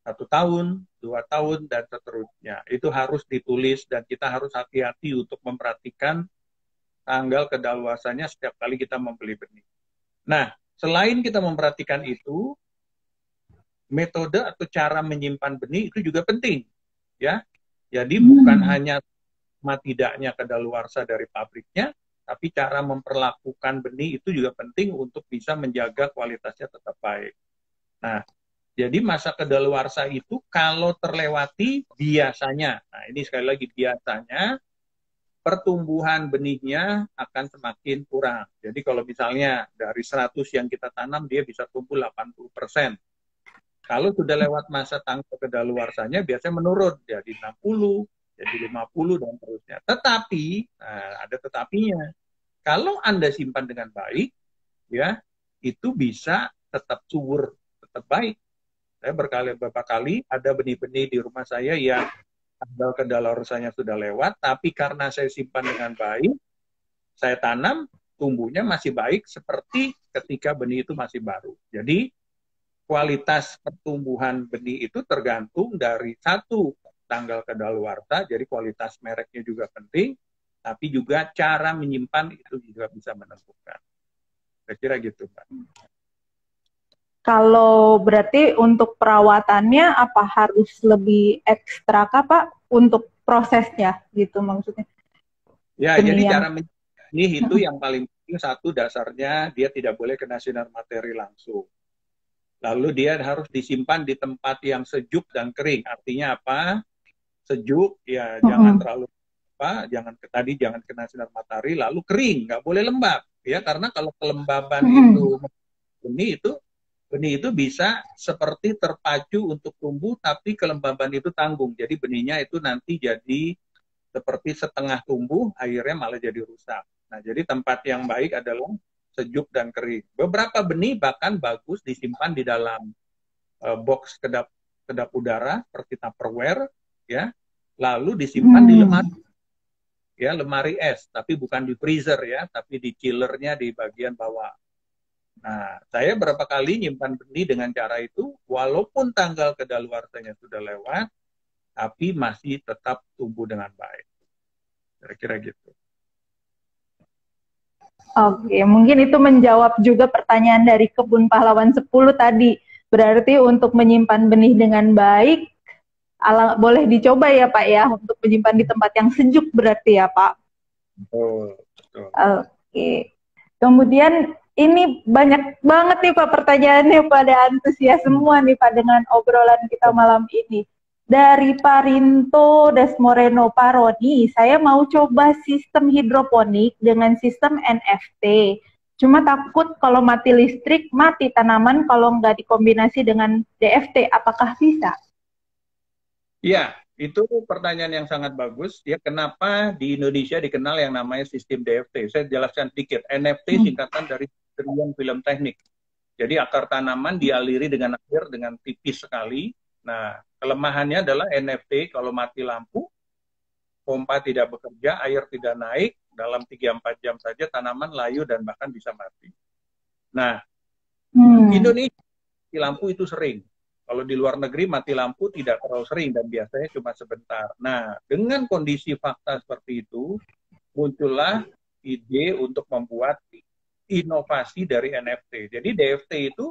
1 tahun, 2 tahun, dan seterusnya. Itu harus ditulis dan kita harus hati-hati untuk memperhatikan tanggal kedaluarsanya setiap kali kita membeli benih. Nah, selain kita memperhatikan itu, metode atau cara menyimpan benih itu juga penting, ya. Jadi bukan hanya tidaknya kedaluarsa dari pabriknya, tapi cara memperlakukan benih itu juga penting untuk bisa menjaga kualitasnya tetap baik. Nah, jadi masa kedaluarsa itu kalau terlewati biasanya, nah ini sekali lagi biasanya, pertumbuhan benihnya akan semakin kurang. Jadi kalau misalnya dari 100 yang kita tanam, dia bisa tumbuh 80%. Kalau sudah lewat masa tanggal kedaluarsanya, biasanya menurun, jadi 60, jadi 50, dan terusnya. Tetapi, nah, ada tetapinya. Kalau Anda simpan dengan baik, ya, itu bisa tetap subur, tetap baik. Saya beberapa kali ada benih-benih di rumah saya yang tanggal kedaluarsanya sudah lewat, tapi karena saya simpan dengan baik, saya tanam, tumbuhnya masih baik seperti ketika benih itu masih baru. Jadi kualitas pertumbuhan benih itu tergantung dari satu, tanggal kedaluarsa, jadi kualitas mereknya juga penting, tapi juga cara menyimpan itu juga bisa menentukan. Saya kira gitu, Pak. Kalau berarti untuk perawatannya apa harus lebih ekstra kah Pak untuk prosesnya gitu maksudnya? Ya, jadi cara menyimpan benih itu yang paling penting, satu dasarnya dia tidak boleh kena sinar materi langsung. Lalu dia harus disimpan di tempat yang sejuk dan kering. Artinya apa? Sejuk, ya jangan terlalu jangan kena sinar matahari, lalu kering, nggak boleh lembab, ya, karena kalau kelembaban itu benih itu bisa seperti terpacu untuk tumbuh, tapi kelembaban itu tanggung, jadi benihnya itu nanti jadi seperti setengah tumbuh, akhirnya malah jadi rusak. Nah, jadi tempat yang baik adalah sejuk dan kering. Beberapa benih bahkan bagus disimpan di dalam box kedap udara seperti Tupperware, ya, lalu disimpan di lemari. Ya, lemari es, tapi bukan di freezer ya, tapi di chillernya di bagian bawah. Nah, saya berapa kali nyimpan benih dengan cara itu, walaupun tanggal kedaluarsanya sudah lewat, tapi masih tetap tumbuh dengan baik. Kira-kira gitu. Oke, mungkin itu menjawab juga pertanyaan dari Kebun Pahlawan 10 tadi. Berarti untuk menyimpan benih dengan baik, boleh dicoba ya Pak ya, untuk menyimpan di tempat yang sejuk berarti ya Pak. Betul. Oke. Kemudian ini banyak banget nih Pak pertanyaannya pada antusias semua nih Pak dengan obrolan kita malam ini. Dari Parinto Desmoreno Paroni, saya mau coba sistem hidroponik dengan sistem NFT. Cuma takut kalau mati listrik, mati tanaman kalau nggak dikombinasi dengan DFT. Apakah bisa? Iya, itu pertanyaan yang sangat bagus. Ya, kenapa di Indonesia dikenal yang namanya sistem DFT? Saya jelaskan sedikit. NFT singkatan dari Detection Film Teknik. Jadi akar tanaman dialiri dengan air dengan tipis sekali. Nah, kelemahannya adalah NFT kalau mati lampu, pompa tidak bekerja, air tidak naik, dalam 3-4 jam saja tanaman layu dan bahkan bisa mati. Nah, Indonesia mati lampu itu sering. Kalau di luar negeri mati lampu tidak terlalu sering dan biasanya cuma sebentar. Nah, dengan kondisi fakta seperti itu, muncullah ide untuk membuat inovasi dari NFT. Jadi DFT itu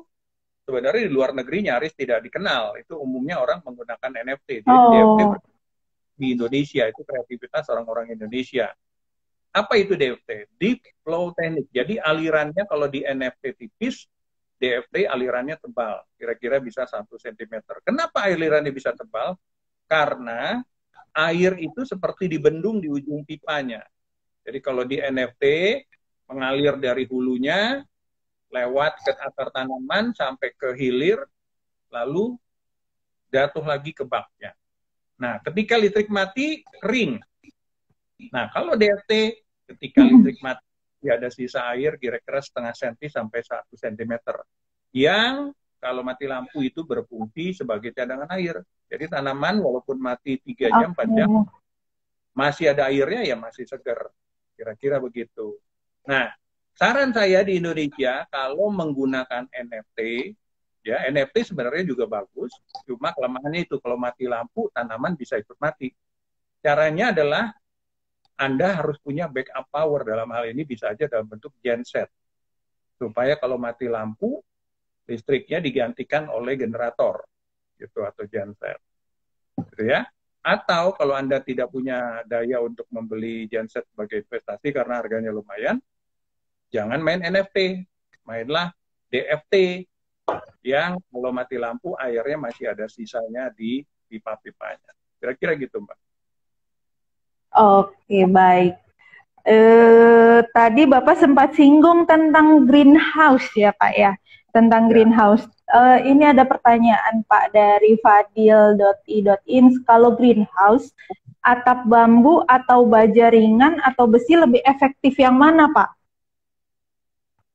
sebenarnya di luar negeri nyaris tidak dikenal. Itu umumnya orang menggunakan NFT. Jadi DFT di Indonesia itu kreativitas orang-orang Indonesia. Apa itu DFT? Deep Flow Technique. Jadi alirannya kalau di NFT tipis, DFT alirannya tebal. Kira-kira bisa 1 cm. Kenapa alirannya bisa tebal? Karena air itu seperti dibendung di ujung pipanya. Jadi kalau di NFT mengalir dari hulunya, lewat ke akar tanaman sampai ke hilir, lalu jatuh lagi ke baknya. Nah, ketika listrik mati, kering. Nah, kalau DFT, ketika listrik mati, ada sisa air kira-kira setengah senti sampai 1 cm. Yang kalau mati lampu itu berfungsi sebagai cadangan air. Jadi tanaman walaupun mati 3 jam, 4 jam, masih ada airnya, ya masih segar. Kira-kira begitu. Nah, saran saya di Indonesia, kalau menggunakan NFT, ya NFT sebenarnya juga bagus, cuma kelemahannya itu, kalau mati lampu, tanaman bisa ikut mati. Caranya adalah, Anda harus punya backup power, dalam hal ini bisa aja dalam bentuk genset. Supaya kalau mati lampu, listriknya digantikan oleh generator, gitu, atau genset. Gitu ya. Atau kalau Anda tidak punya daya untuk membeli genset sebagai investasi karena harganya lumayan, jangan main NFT, mainlah DFT yang kalau mati lampu airnya masih ada sisanya di pipa-pipanya. Kira-kira gitu, Mbak. Oke, baik. Tadi Bapak sempat singgung tentang greenhouse ya Pak ya, tentang greenhouse. Ini ada pertanyaan Pak dari fadil.i.in, kalau greenhouse, atap bambu atau baja ringan atau besi lebih efektif yang mana Pak?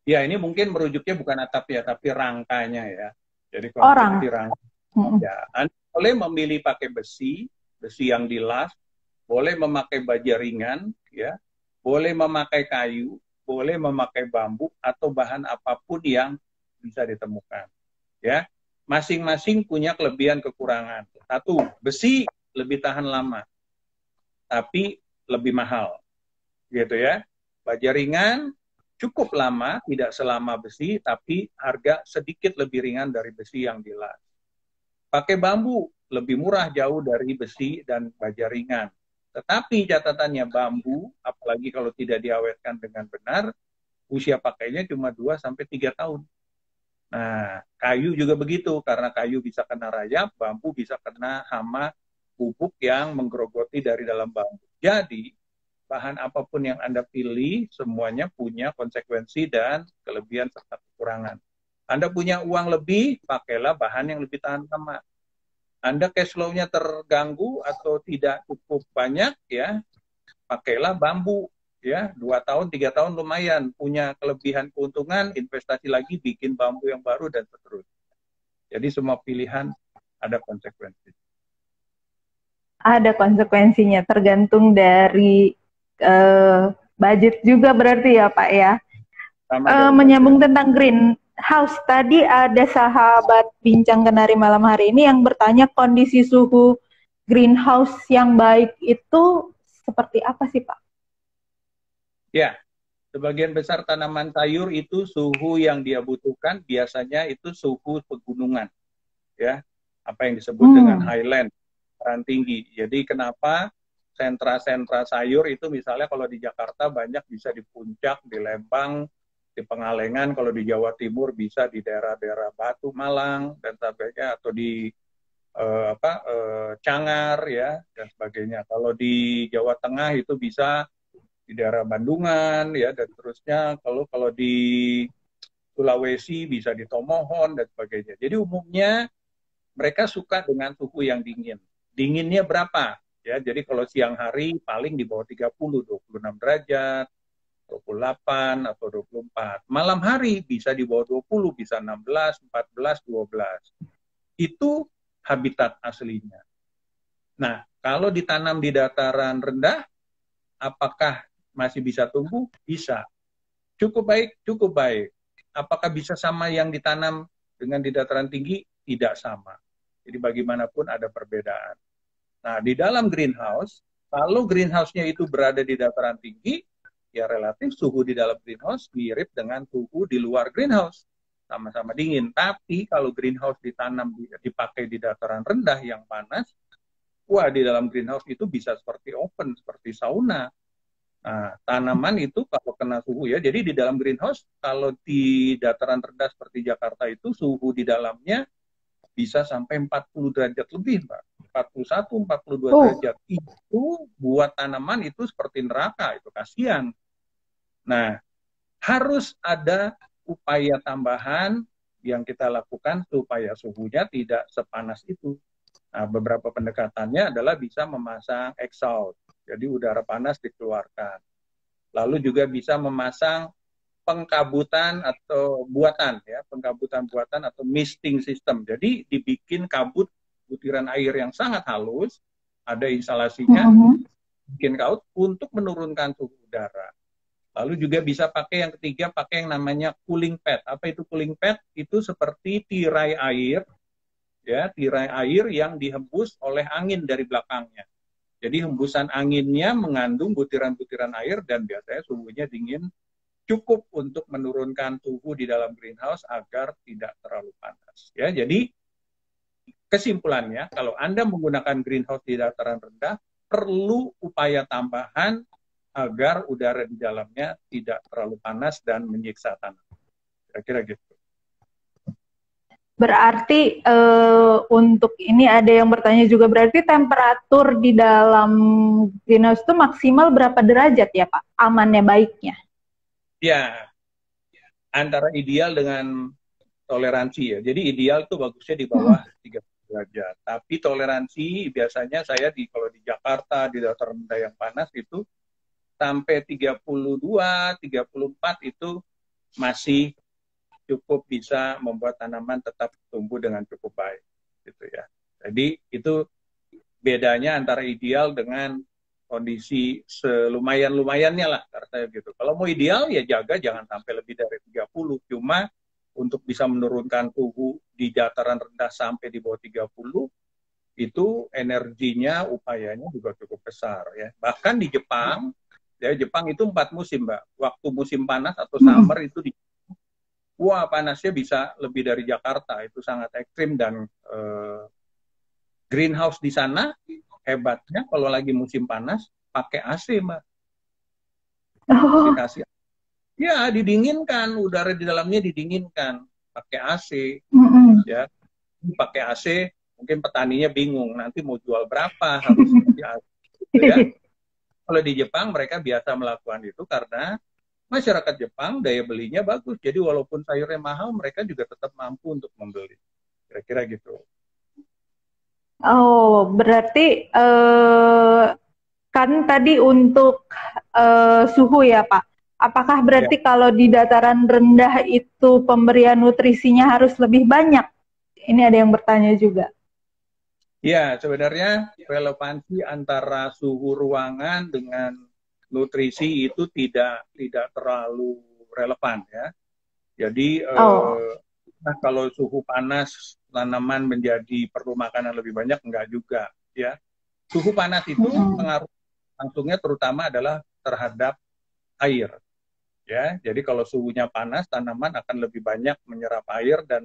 Ya, ini mungkin merujuknya bukan atap ya, tapi rangkanya ya. Jadi Orang. konstruksi rangka. Ya, Anda boleh memilih pakai besi, besi yang dilas, boleh memakai baja ringan, ya, boleh memakai kayu, boleh memakai bambu atau bahan apapun yang bisa ditemukan. Ya, masing-masing punya kelebihan kekurangan. Satu, besi lebih tahan lama, tapi lebih mahal, gitu ya. Baja ringan cukup lama, tidak selama besi, tapi harga sedikit lebih ringan dari besi yang dilas. Pakai bambu lebih murah jauh dari besi dan baja ringan. Tetapi catatannya bambu, apalagi kalau tidak diawetkan dengan benar, usia pakainya cuma 2 sampai 3 tahun. Nah, kayu juga begitu, karena kayu bisa kena rayap, bambu bisa kena hama bubuk yang menggerogoti dari dalam bambu. Jadi, bahan apapun yang Anda pilih, semuanya punya konsekuensi dan kelebihan serta kekurangan. Anda punya uang lebih, pakailah bahan yang lebih tahan lama. Anda cash flow-nya terganggu atau tidak cukup banyak, ya, pakailah bambu. Ya, 2 tahun, 3 tahun lumayan, punya kelebihan keuntungan, investasi lagi, bikin bambu yang baru, dan seterusnya. Jadi semua pilihan ada konsekuensi. Ada konsekuensinya, tergantung dari budget juga berarti ya Pak ya. Menyambung tentang greenhouse, tadi ada sahabat bincang kenari malam hari ini yang bertanya kondisi suhu greenhouse yang baik itu seperti apa sih Pak? Ya, sebagian besar tanaman sayur itu suhu yang dia butuhkan biasanya itu suhu pegunungan, ya, apa yang disebut dengan highland, dataran tinggi. Jadi kenapa sentra-sentra sayur itu misalnya kalau di Jakarta banyak bisa di Puncak, di Lembang, di Pengalengan, kalau di Jawa Timur bisa di daerah-daerah Batu, Malang dan sebagainya, atau di Cangar ya dan sebagainya. Kalau di Jawa Tengah itu bisa di daerah Bandungan ya dan terusnya. Kalau di Sulawesi bisa di Tomohon dan sebagainya. Jadi umumnya mereka suka dengan suhu yang dingin. Dinginnya berapa? Ya, jadi kalau siang hari paling di bawah 30, 26 derajat, 28 atau 24. Malam hari bisa di bawah 20, bisa 16, 14, 12. Itu habitat aslinya. Nah, kalau ditanam di dataran rendah, apakah masih bisa tumbuh? Bisa. Cukup baik, cukup baik. Apakah bisa sama yang ditanam dengan di dataran tinggi? Tidak sama. Jadi bagaimanapun ada perbedaan. Nah, di dalam greenhouse, kalau greenhouse-nya itu berada di dataran tinggi, ya relatif suhu di dalam greenhouse mirip dengan suhu di luar greenhouse. Sama-sama dingin. Tapi kalau greenhouse dipakai di dataran rendah yang panas, wah di dalam greenhouse itu bisa seperti oven, seperti sauna. Nah, tanaman itu kalau kena suhu ya, jadi di dalam greenhouse, kalau di dataran rendah seperti Jakarta itu, suhu di dalamnya bisa sampai 40 derajat lebih, Mbak. 41, 42 derajat. Itu buat tanaman itu seperti neraka, itu kasihan. Nah, harus ada upaya tambahan yang kita lakukan supaya suhunya tidak sepanas itu. Nah, beberapa pendekatannya adalah bisa memasang exhaust. Jadi udara panas dikeluarkan. Lalu juga bisa memasang pengkabutan atau buatan, ya, pengkabutan buatan atau misting system. Jadi dibikin kabut butiran air yang sangat halus, ada instalasinya, bikin kaut untuk menurunkan suhu udara. Lalu juga bisa pakai yang ketiga, pakai yang namanya cooling pad. Apa itu cooling pad? Itu seperti tirai air, ya, tirai air yang dihembus oleh angin dari belakangnya. Jadi hembusan anginnya mengandung butiran-butiran air dan biasanya suhunya dingin, cukup untuk menurunkan suhu di dalam greenhouse agar tidak terlalu panas. Ya, jadi kesimpulannya, kalau Anda menggunakan greenhouse di dataran rendah, perlu upaya tambahan agar udara di dalamnya tidak terlalu panas dan menyiksa tanah. Kira-kira gitu. Berarti untuk ini ada yang bertanya juga, berarti temperatur di dalam greenhouse itu maksimal berapa derajat ya Pak? Amannya, baiknya? Ya, antara ideal dengan toleransi ya. Jadi ideal tuh bagusnya di bawah 30 derajat. Tapi toleransi biasanya saya kalau di Jakarta, di dataran rendah yang panas itu sampai 32, 34 itu masih cukup bisa membuat tanaman tetap tumbuh dengan cukup baik, gitu ya. Jadi itu bedanya antara ideal dengan kondisi selumayan-lumayannya lah, kata gitu. Kalau mau ideal ya jaga jangan sampai lebih dari 30. Cuma untuk bisa menurunkan suhu di dataran rendah sampai di bawah 30 itu energinya, upayanya juga cukup besar ya. Bahkan di Jepang, ya Jepang itu 4 musim, Mbak. Waktu musim panas atau summer itu wah panasnya bisa lebih dari Jakarta, itu sangat ekstrim dan greenhouse di sana hebatnya kalau lagi musim panas pakai AC, Mbak. Oh. Dikasih, ya didinginkan, udara di dalamnya didinginkan pakai AC, ya pakai AC. Mungkin petaninya bingung nanti mau jual berapa harus pakai AC, gitu ya. Kalau di Jepang mereka biasa melakukan itu karena masyarakat Jepang daya belinya bagus, jadi walaupun sayurnya mahal mereka juga tetap mampu untuk membeli, kira-kira gitu. Oh, berarti kan tadi untuk suhu ya Pak. Apakah berarti kalau di dataran rendah itu pemberian nutrisinya harus lebih banyak? Ini ada yang bertanya juga. Ya, sebenarnya relevansi antara suhu ruangan dengan nutrisi itu tidak terlalu relevan ya. Jadi nah, kalau suhu panas tanaman menjadi perlu makanan lebih banyak, enggak juga ya. Suhu panas itu pengaruh langsungnya terutama adalah terhadap air ya. Jadi kalau suhunya panas tanaman akan lebih banyak menyerap air dan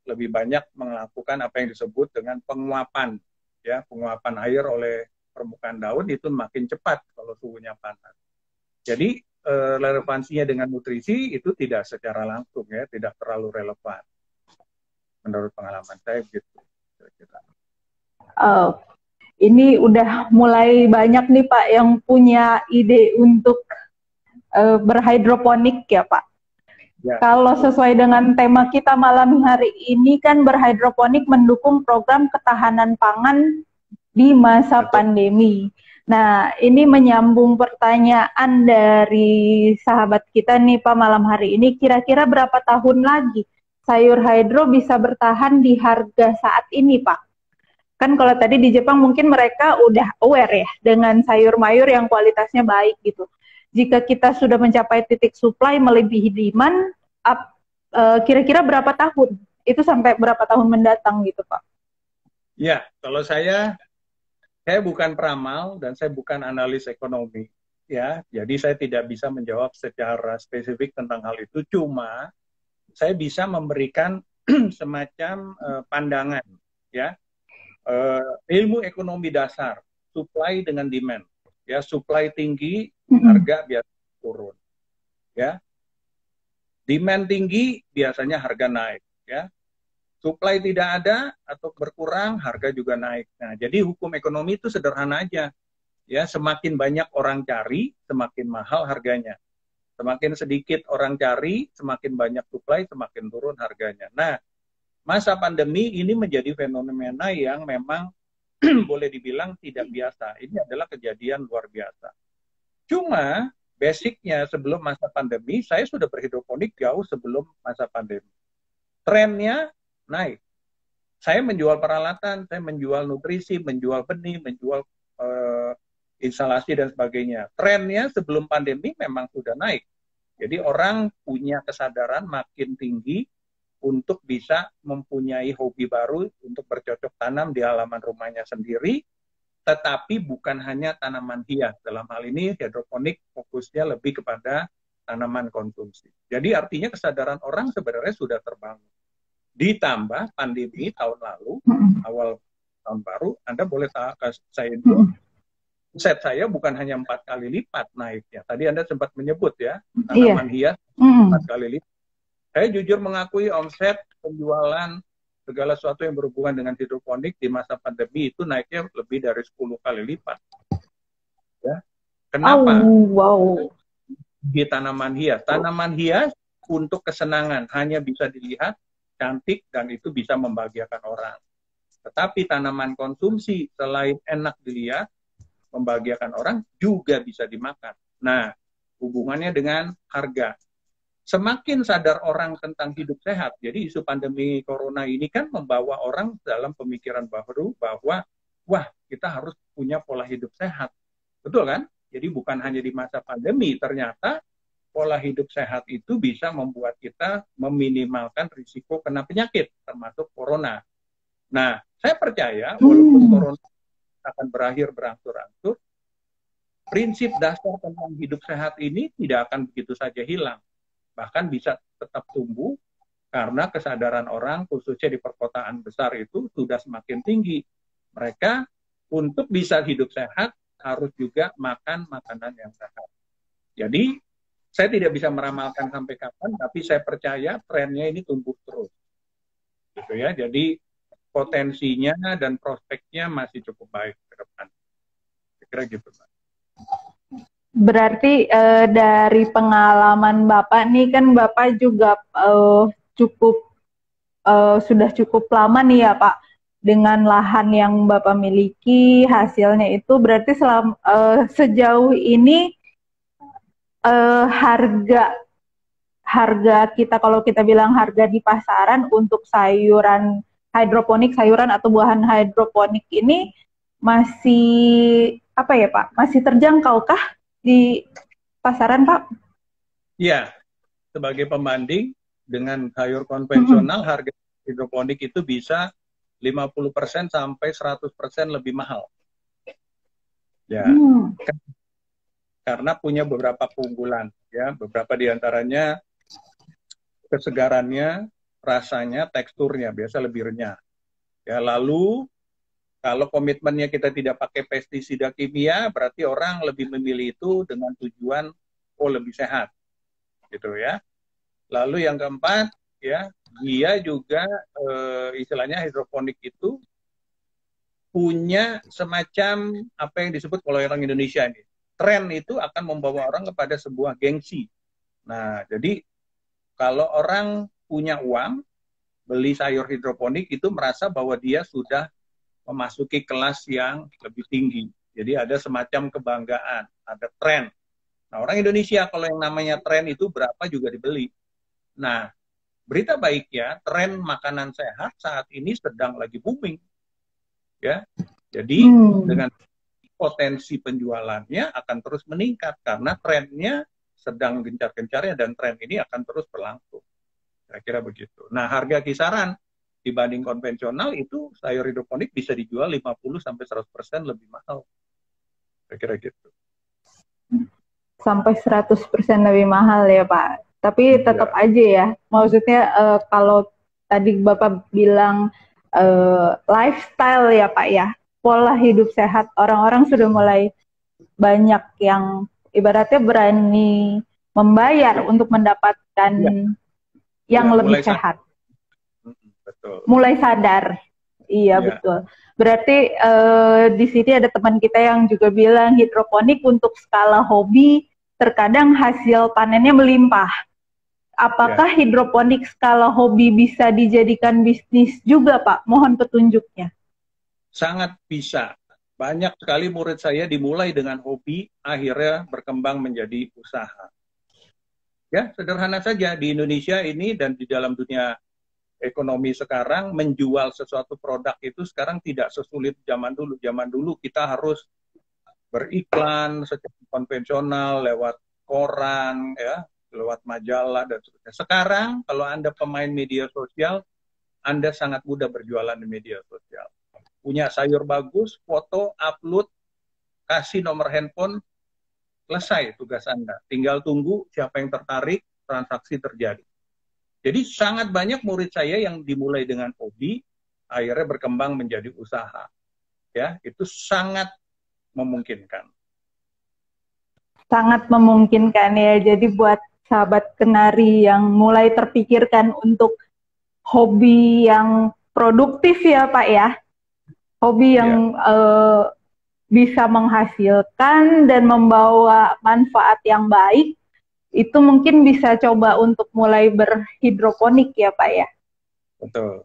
lebih banyak melakukan apa yang disebut dengan penguapan ya. Penguapan air oleh permukaan daun itu makin cepat kalau suhunya panas. Jadi relevansinya dengan nutrisi itu tidak secara langsung ya, tidak terlalu relevan menurut pengalaman saya gitu. Ini udah mulai banyak nih Pak yang punya ide untuk berhidroponik ya Pak. Ya. Kalau sesuai dengan tema kita malam hari ini kan berhidroponik mendukung program ketahanan pangan di masa pandemi. Nah, ini menyambung pertanyaan dari sahabat kita nih Pak malam hari ini, kira-kira berapa tahun lagi sayur hidro bisa bertahan di harga saat ini Pak? Kan kalau tadi di Jepang mungkin mereka udah aware ya dengan sayur mayur yang kualitasnya baik gitu. Jika kita sudah mencapai titik supply melebihi demand, kira-kira berapa tahun? Itu sampai berapa tahun mendatang gitu Pak? Ya, kalau saya bukan peramal dan saya bukan analis ekonomi. Ya, jadi saya tidak bisa menjawab secara spesifik tentang hal itu. Cuma saya bisa memberikan semacam pandangan, ya. Ilmu ekonomi dasar, supply dengan demand, ya, supply tinggi, harga biasa turun, ya, demand tinggi biasanya harga naik, ya, supply tidak ada atau berkurang harga juga naik. Nah, jadi hukum ekonomi itu sederhana aja, ya, semakin banyak orang cari, semakin mahal harganya, semakin sedikit orang cari, semakin banyak supply, semakin turun harganya. Nah, masa pandemi ini menjadi fenomena yang memang boleh dibilang tidak biasa. Ini adalah kejadian luar biasa. Cuma basicnya sebelum masa pandemi, saya sudah berhidroponik jauh sebelum masa pandemi. Trennya naik. Saya menjual peralatan, saya menjual nutrisi, menjual benih, menjual instalasi dan sebagainya. Trennya sebelum pandemi memang sudah naik. Jadi orang punya kesadaran makin tinggi untuk bisa mempunyai hobi baru untuk bercocok tanam di halaman rumahnya sendiri, tetapi bukan hanya tanaman hias. Dalam hal ini hidroponik fokusnya lebih kepada tanaman konsumsi. Jadi artinya kesadaran orang sebenarnya sudah terbangun. Ditambah pandemi tahun lalu, awal tahun baru, Anda boleh saya itu, set saya bukan hanya 4 kali lipat naiknya. Tadi Anda sempat menyebut ya, tanaman hias 4 kali lipat. Saya jujur mengakui omset penjualan segala sesuatu yang berhubungan dengan hidroponik di masa pandemi itu naiknya lebih dari 10 kali lipat. Ya. Kenapa? Di tanaman hias. Tanaman hias untuk kesenangan hanya bisa dilihat cantik dan itu bisa membahagiakan orang. Tetapi tanaman konsumsi selain enak dilihat, membahagiakan orang juga bisa dimakan. Nah, hubungannya dengan harga. semakin sadar orang tentang hidup sehat. Jadi isu pandemi corona ini kan membawa orang dalam pemikiran baru bahwa wah, kita harus punya pola hidup sehat. Betul kan? Jadi bukan hanya di masa pandemi, ternyata pola hidup sehat itu bisa membuat kita meminimalkan risiko kena penyakit, termasuk corona. Nah, saya percaya walaupun corona akan berakhir berangsur-angsur, prinsip dasar tentang hidup sehat ini tidak akan begitu saja hilang. Bahkan bisa tetap tumbuh karena kesadaran orang, khususnya di perkotaan besar itu, sudah semakin tinggi. Mereka untuk bisa hidup sehat harus juga makan makanan yang sehat. Jadi, saya tidak bisa meramalkan sampai kapan, tapi saya percaya trennya ini tumbuh terus. Gitu ya. Jadi, potensinya dan prospeknya masih cukup baik ke depan. Kira-kira gitu, Pak. Berarti dari pengalaman Bapak nih kan Bapak juga sudah cukup lama nih ya Pak dengan lahan yang Bapak miliki, hasilnya itu berarti sejauh ini harga kita, kalau kita bilang harga di pasaran untuk sayuran hidroponik, sayuran atau buahan hidroponik ini masih apa ya Pak? Masih terjangkau kah di pasaran, Pak? Iya, sebagai pembanding dengan sayur konvensional, harga hidroponik itu bisa 50% sampai 100% lebih mahal. Ya, karena punya beberapa keunggulan. Ya, beberapa diantaranya kesegarannya, rasanya, teksturnya biasa lebih renyah. Ya, lalu kalau komitmennya kita tidak pakai pestisida kimia, berarti orang lebih memilih itu dengan tujuan lebih sehat, gitu ya. Lalu yang keempat, ya, dia juga istilahnya hidroponik itu punya semacam apa yang disebut kalau orang Indonesia ini, tren itu akan membawa orang kepada sebuah gengsi. Nah, jadi kalau orang punya uang beli sayur hidroponik itu merasa bahwa dia sudah memasuki kelas yang lebih tinggi. Jadi ada semacam kebanggaan, ada tren. Nah, orang Indonesia kalau yang namanya tren itu berapa juga dibeli. Nah, berita baiknya tren makanan sehat saat ini sedang lagi booming. Ya. Jadi dengan potensi penjualannya akan terus meningkat karena trennya sedang gencar-gencarnya dan tren ini akan terus berlangsung. Saya kira begitu. Nah, harga kisaran dibanding konvensional itu sayur hidroponik bisa dijual 50-100% lebih mahal. Saya kira gitu. Sampai 100% lebih mahal ya Pak. Tapi tetap aja ya. Maksudnya kalau tadi Bapak bilang lifestyle ya Pak ya. Pola hidup sehat. Orang-orang sudah mulai banyak yang ibaratnya berani membayar untuk mendapatkan yang lebih sehat. Betul. Mulai sadar, iya betul. Berarti di sini ada teman kita yang juga bilang hidroponik untuk skala hobi terkadang hasil panennya melimpah. Apakah hidroponik skala hobi bisa dijadikan bisnis juga Pak? Mohon petunjuknya. Sangat bisa. Banyak sekali murid saya dimulai dengan hobi, akhirnya berkembang menjadi usaha. Ya, sederhana saja di Indonesia ini dan di dalam dunia ekonomi sekarang menjual sesuatu produk itu sekarang tidak sesulit zaman dulu. Zaman dulu kita harus beriklan secara konvensional lewat koran, ya, lewat majalah dan sebagainya. Sekarang kalau Anda pemain media sosial, Anda sangat mudah berjualan di media sosial. Punya sayur bagus, foto, upload, kasih nomor handphone, selesai tugas Anda. Tinggal tunggu siapa yang tertarik, transaksi terjadi. Jadi sangat banyak murid saya yang dimulai dengan hobi, akhirnya berkembang menjadi usaha. Ya, itu sangat memungkinkan. Sangat memungkinkan ya. Jadi buat sahabat Kenari yang mulai terpikirkan untuk hobi yang produktif ya Pak ya. Hobi yang bisa menghasilkan dan membawa manfaat yang baik. Itu mungkin bisa coba untuk mulai berhidroponik ya Pak ya. Betul.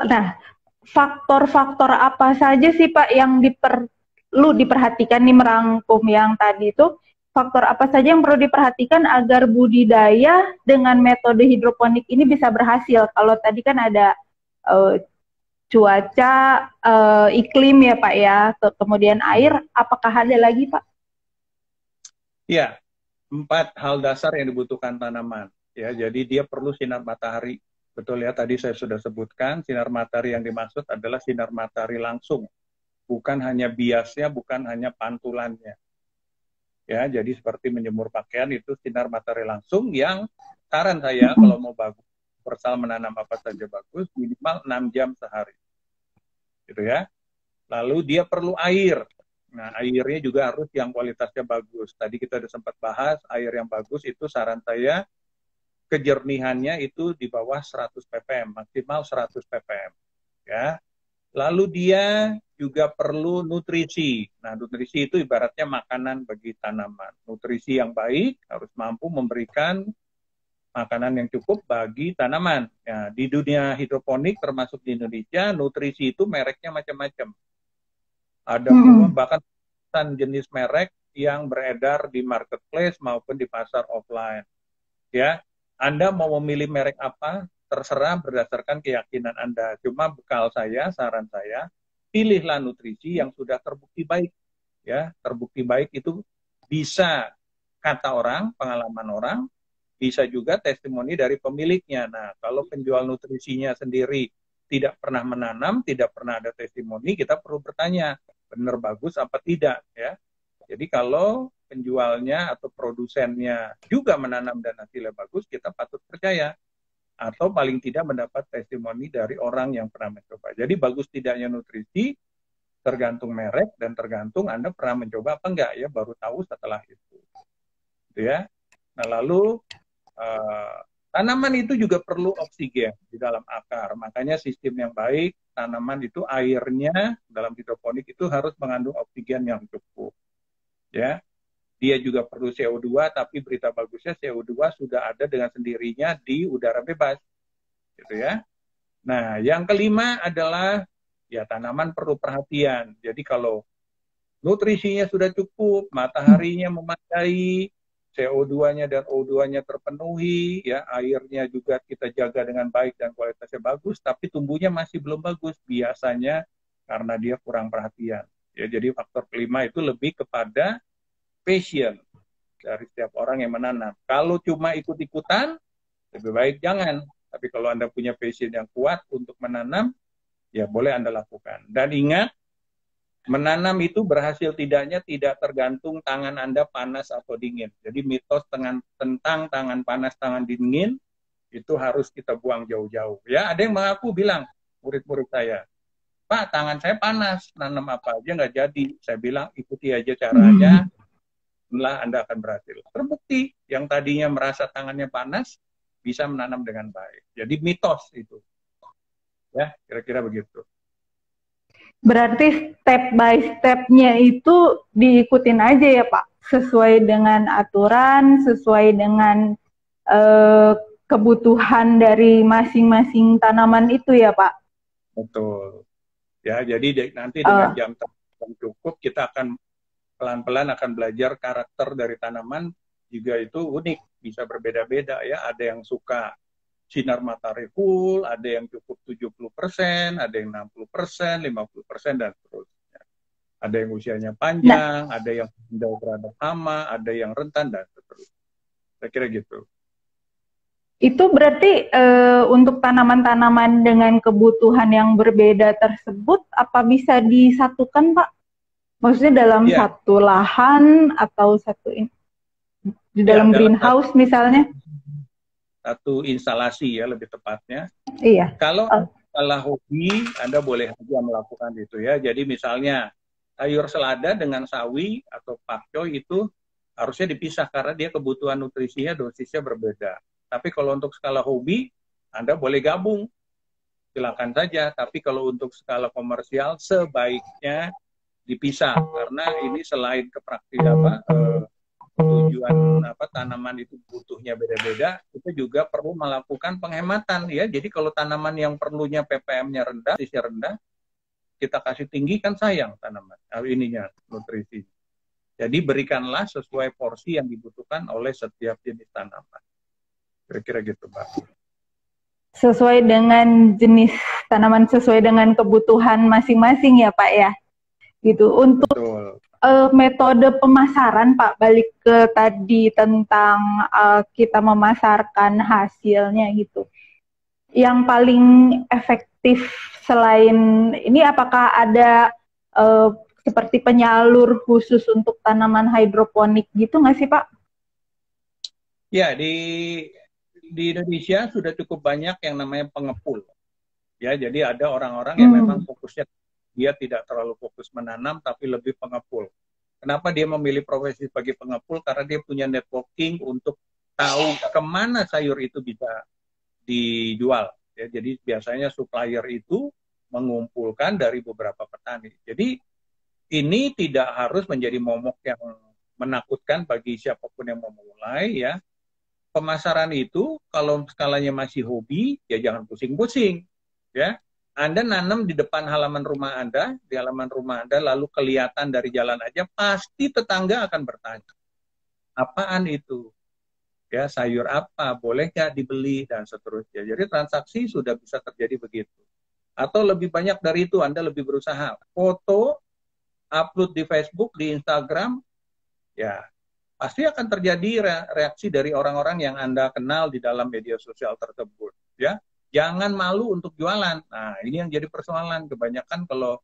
Nah, faktor-faktor apa saja sih Pak yang perlu diperhatikan nih merangkum yang tadi itu faktor apa saja yang perlu diperhatikan agar budidaya dengan metode hidroponik ini bisa berhasil? Kalau tadi kan ada cuaca, iklim ya Pak ya, kemudian air, apakah ada lagi Pak? Ya, 4 hal dasar yang dibutuhkan tanaman. Ya, jadi dia perlu sinar matahari. Betul ya, tadi saya sudah sebutkan sinar matahari yang dimaksud adalah sinar matahari langsung, bukan hanya biasnya, bukan hanya pantulannya. Ya, jadi seperti menjemur pakaian itu sinar matahari langsung yang saran saya kalau mau bagus, universal menanam apa saja bagus, minimal 6 jam sehari. Gitu ya. Lalu dia perlu air. Nah, airnya juga harus yang kualitasnya bagus. Tadi kita sudah sempat bahas, air yang bagus itu saran saya kejernihannya itu di bawah 100 ppm, maksimal 100 ppm. Ya. Lalu dia juga perlu nutrisi. Nah, nutrisi itu ibaratnya makanan bagi tanaman. Nutrisi yang baik harus mampu memberikan makanan yang cukup bagi tanaman. Ya, di dunia hidroponik termasuk di Indonesia, nutrisi itu mereknya macam-macam. Ada pula bahkan jenis merek yang beredar di marketplace maupun di pasar offline. Ya, Anda mau memilih merek apa? Terserah berdasarkan keyakinan Anda. Cuma bekal saya, saran saya, pilihlah nutrisi yang sudah terbukti baik. Ya, terbukti baik itu bisa kata orang, pengalaman orang, bisa juga testimoni dari pemiliknya. Nah, kalau penjual nutrisinya sendiri tidak pernah menanam, tidak pernah ada testimoni, kita perlu bertanya, benar bagus apa tidak, ya. Jadi kalau penjualnya atau produsennya juga menanam dan hasilnya bagus, kita patut percaya. Atau paling tidak mendapat testimoni dari orang yang pernah mencoba. Jadi bagus tidaknya nutrisi tergantung merek dan tergantung Anda pernah mencoba apa enggak ya, baru tahu setelah itu. Gitu ya. Nah, lalu tanaman itu juga perlu oksigen di dalam akar. Makanya sistem yang baik, tanaman itu airnya dalam hidroponik itu harus mengandung oksigen yang cukup. Ya. Dia juga perlu CO2, tapi berita bagusnya CO2 sudah ada dengan sendirinya di udara bebas. Gitu ya. Nah, yang kelima adalah ya tanaman perlu perhatian. Jadi kalau nutrisinya sudah cukup, mataharinya memadai, CO2-nya dan O2-nya terpenuhi, ya airnya juga kita jaga dengan baik dan kualitasnya bagus, tapi tumbuhnya masih belum bagus. Biasanya karena dia kurang perhatian. Ya, jadi faktor kelima itu lebih kepada passion dari setiap orang yang menanam. Kalau cuma ikut-ikutan, lebih baik jangan. Tapi kalau Anda punya passion yang kuat untuk menanam, ya boleh Anda lakukan. Dan ingat, menanam itu berhasil tidaknya tidak tergantung tangan Anda panas atau dingin. Jadi mitos tentang tangan panas, tangan dingin, itu harus kita buang jauh-jauh. Ya, ada yang mengaku bilang, murid-murid saya, Pak, tangan saya panas, nanam apa aja nggak jadi. Saya bilang, ikuti aja caranya, Anda akan berhasil. Terbukti yang tadinya merasa tangannya panas bisa menanam dengan baik. Jadi mitos itu. Ya, kira-kira begitu. Berarti step by step-nya itu diikutin aja ya Pak, sesuai dengan aturan, sesuai dengan kebutuhan dari masing-masing tanaman itu ya Pak. Betul. Ya, jadi nanti dengan jam yang cukup kita akan pelan-pelan akan belajar karakter dari tanaman juga itu unik, bisa berbeda-beda ya. Ada yang suka sinar matahari full, ada yang cukup 70%, ada yang 60%, 50% dan seterusnya. Ada yang usianya panjang, ada yang jauh terhadap hama, ada yang rentan dan seterusnya. Saya kira gitu. Itu berarti untuk tanaman-tanaman dengan kebutuhan yang berbeda tersebut apa bisa disatukan Pak? Maksudnya dalam satu lahan atau di dalam greenhouse misalnya? Satu instalasi ya lebih tepatnya. Iya. Kalau hobi, Anda boleh saja melakukan itu ya. Jadi misalnya sayur selada dengan sawi atau pakcoy itu harusnya dipisah karena dia kebutuhan nutrisinya, dosisnya berbeda. Tapi kalau untuk skala hobi, Anda boleh gabung. Silakan saja. Tapi kalau untuk skala komersial, sebaiknya dipisah karena ini selain tujuan tanaman itu butuhnya beda-beda, kita juga perlu melakukan penghematan ya. Jadi kalau tanaman yang perlunya ppm-nya rendah, dosisnya rendah, kita kasih tinggi kan sayang tanaman ininya nutrisi. Jadi berikanlah sesuai porsi yang dibutuhkan oleh setiap jenis tanaman. Kira-kira gitu, Mbak. Sesuai dengan jenis tanaman, sesuai dengan kebutuhan masing-masing ya Pak ya. Gitu. Untuk Betul. Metode pemasaran Pak, balik ke tadi tentang kita memasarkan hasilnya gitu. Yang paling efektif selain ini, apakah ada seperti penyalur khusus untuk tanaman hidroponik gitu nggak sih Pak? Ya, di Indonesia sudah cukup banyak yang namanya pengepul. Ya, jadi ada orang-orang yang memang fokusnya, dia tidak terlalu fokus menanam, tapi lebih pengepul. Kenapa dia memilih profesi sebagai pengepul? Karena dia punya networking untuk tahu kemana sayur itu bisa dijual. Ya, jadi biasanya supplier itu mengumpulkan dari beberapa petani. Jadi ini tidak harus menjadi momok yang menakutkan bagi siapapun yang mau memulai. Ya, pemasaran itu kalau skalanya masih hobi, ya jangan pusing-pusing. Ya, Anda nanam di depan halaman rumah Anda, di halaman rumah Anda, lalu kelihatan dari jalan aja, pasti tetangga akan bertanya, apaan itu? Ya, sayur apa? Boleh nggak dibeli? Dan seterusnya. Jadi transaksi sudah bisa terjadi begitu. Atau lebih banyak dari itu, Anda lebih berusaha. Foto, upload di Facebook, di Instagram, ya pasti akan terjadi reaksi dari orang-orang yang Anda kenal di dalam media sosial tersebut. Ya, jangan malu untuk jualan. Nah, ini yang jadi persoalan. Kebanyakan kalau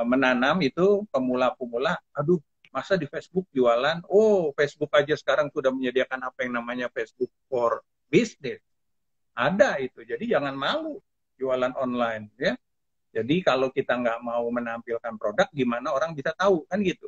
menanam itu pemula-pemula, aduh, masa di Facebook jualan? Oh, Facebook aja sekarang sudah menyediakan apa yang namanya Facebook for Business. Ada itu. Jadi jangan malu jualan online. Ya. Jadi kalau kita nggak mau menampilkan produk, gimana orang bisa tahu? Kan gitu.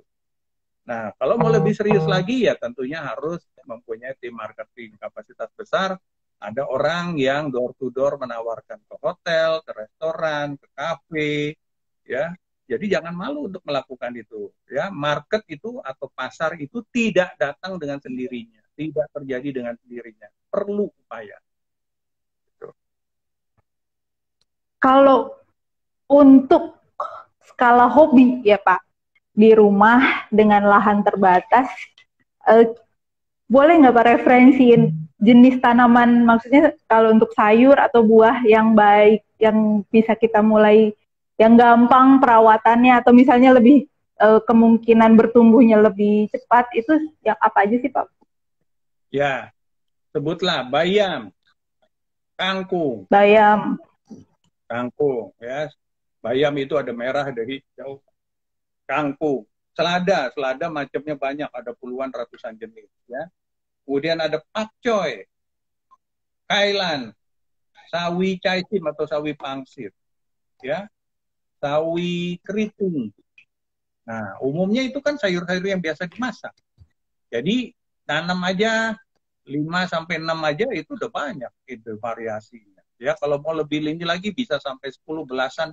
Nah, kalau mau lebih serius lagi, ya tentunya harus mempunyai tim marketing kapasitas besar. Ada orang yang door to door menawarkan ke hotel, ke restoran, ke kafe, ya. Jadi jangan malu untuk melakukan itu. Ya, market itu atau pasar itu tidak datang dengan sendirinya, tidak terjadi dengan sendirinya. Perlu upaya. Gitu. Kalau untuk skala hobi ya Pak, di rumah dengan lahan terbatas, boleh nggak Pak referensiin jenis tanaman, maksudnya kalau untuk sayur atau buah yang baik, yang bisa kita mulai, yang gampang perawatannya, atau misalnya lebih kemungkinan bertumbuhnya lebih cepat, itu yang apa aja sih Pak? Ya, sebutlah bayam, kangkung. Bayam. Kangkung, ya. Bayam itu ada merah, ada hijau. Kangkung, selada macamnya banyak, ada puluhan ratusan jenis, ya. Kemudian ada pakcoy, kailan, sawi caisim atau sawi pangsit, ya, sawi keriting. Nah, umumnya itu kan sayur-sayur yang biasa dimasak. Jadi tanam aja 5 sampai 6 aja itu udah banyak itu variasinya. Ya, kalau mau lebih tinggi lagi bisa sampai 10 belasan.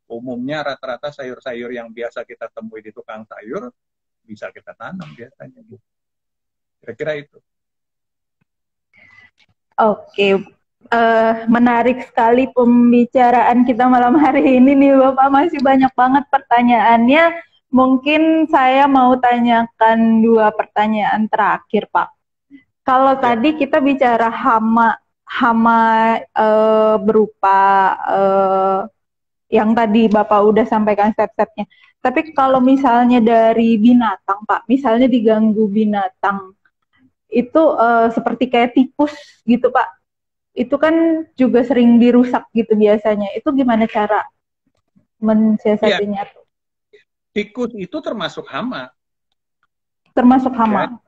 Umumnya rata-rata sayur-sayur yang biasa kita temui di tukang sayur bisa kita tanam biasanya. Kira-kira itu. Oke, menarik sekali pembicaraan kita malam hari ini nih Bapak, masih banyak banget pertanyaannya. Mungkin saya mau tanyakan 2 pertanyaan terakhir Pak. Kalau tadi kita bicara hama berupa yang tadi Bapak udah sampaikan step-stepnya. Tapi kalau misalnya dari binatang Pak, misalnya diganggu binatang, itu seperti kayak tikus gitu Pak, itu kan juga sering dirusak gitu biasanya. Itu gimana cara mensiasatinya? Ya, tikus itu termasuk hama. Termasuk hama.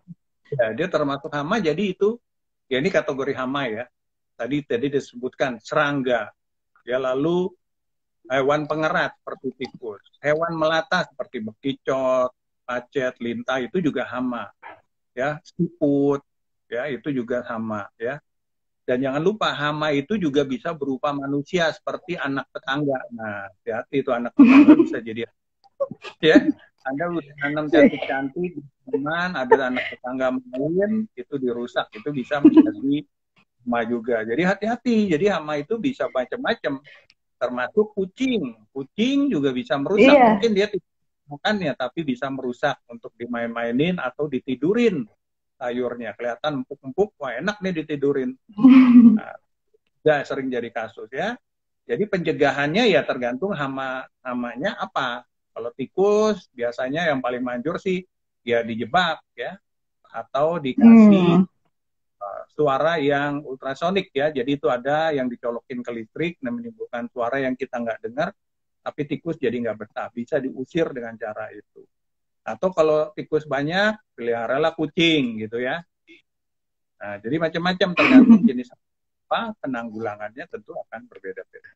Ya, dia termasuk hama, jadi itu, ya ini kategori hama ya. Tadi disebutkan serangga, ya, lalu hewan pengerat seperti tikus, hewan melata seperti bekicot, pacet, lintah itu juga hama, ya, siput, ya itu juga hama, ya. Dan jangan lupa hama itu juga bisa berupa manusia seperti anak tetangga. Nah, hati-hati itu anak tetangga bisa jadi, ya. Anda udah nanam cantik-cantik, teman, ada anak tetangga main, itu dirusak, itu bisa menjadi hama juga. Jadi hati-hati. Jadi hama itu bisa macam-macam. Termasuk kucing. Kucing juga bisa merusak. Iya. Mungkin dia makannya, tapi bisa merusak untuk dimain-mainin atau ditidurin sayurnya. Kelihatan empuk-empuk, wah enak nih ditidurin. Nah, udah sering jadi kasus ya. Jadi pencegahannya ya tergantung hamanya apa. Kalau tikus biasanya yang paling manjur sih ya dijebak ya, atau dikasih suara yang ultrasonik ya. Jadi itu ada yang dicolokin ke listrik dan menimbulkan suara yang kita nggak dengar, tapi tikus jadi nggak betah. Bisa diusir dengan cara itu. Atau kalau tikus banyak, peliharalah kucing gitu ya. Nah, jadi macam-macam tergantung jenis apa, penanggulangannya tentu akan berbeda-beda.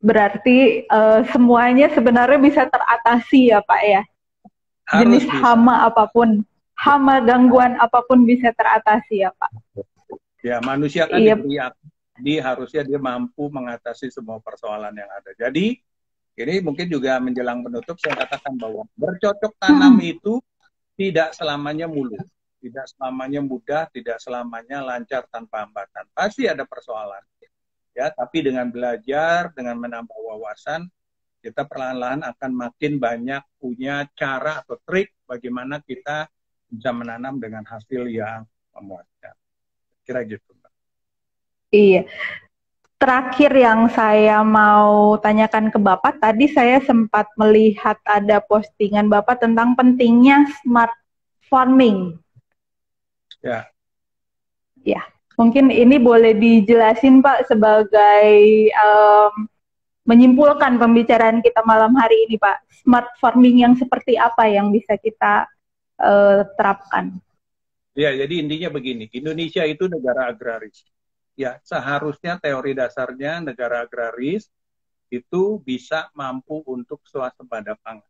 Berarti semuanya sebenarnya bisa teratasi ya Pak ya? Harus Jenis bisa. hama apapun, hama gangguan apapun bisa teratasi ya Pak? Ya, manusia kan Iya. diberi akal, harusnya dia mampu mengatasi semua persoalan yang ada. Jadi, ini mungkin juga menjelang penutup saya katakan bahwa bercocok tanam itu tidak selamanya mulus, tidak selamanya mudah, tidak selamanya lancar tanpa hambatan. Pasti ada persoalan. Ya, tapi dengan belajar, dengan menambah wawasan, kita perlahan-lahan akan makin banyak punya cara atau trik bagaimana kita bisa menanam dengan hasil yang memuaskan. Kira gitu, Mbak. Iya. Terakhir yang saya mau tanyakan ke Bapak, tadi saya sempat melihat ada postingan Bapak tentang pentingnya smart farming. Ya. Ya, mungkin ini boleh dijelasin Pak sebagai menyimpulkan pembicaraan kita malam hari ini Pak. Smart farming yang seperti apa yang bisa kita terapkan? Ya, jadi intinya begini, Indonesia itu negara agraris. Ya, seharusnya teori dasarnya negara agraris itu bisa mampu untuk swasembada pangan.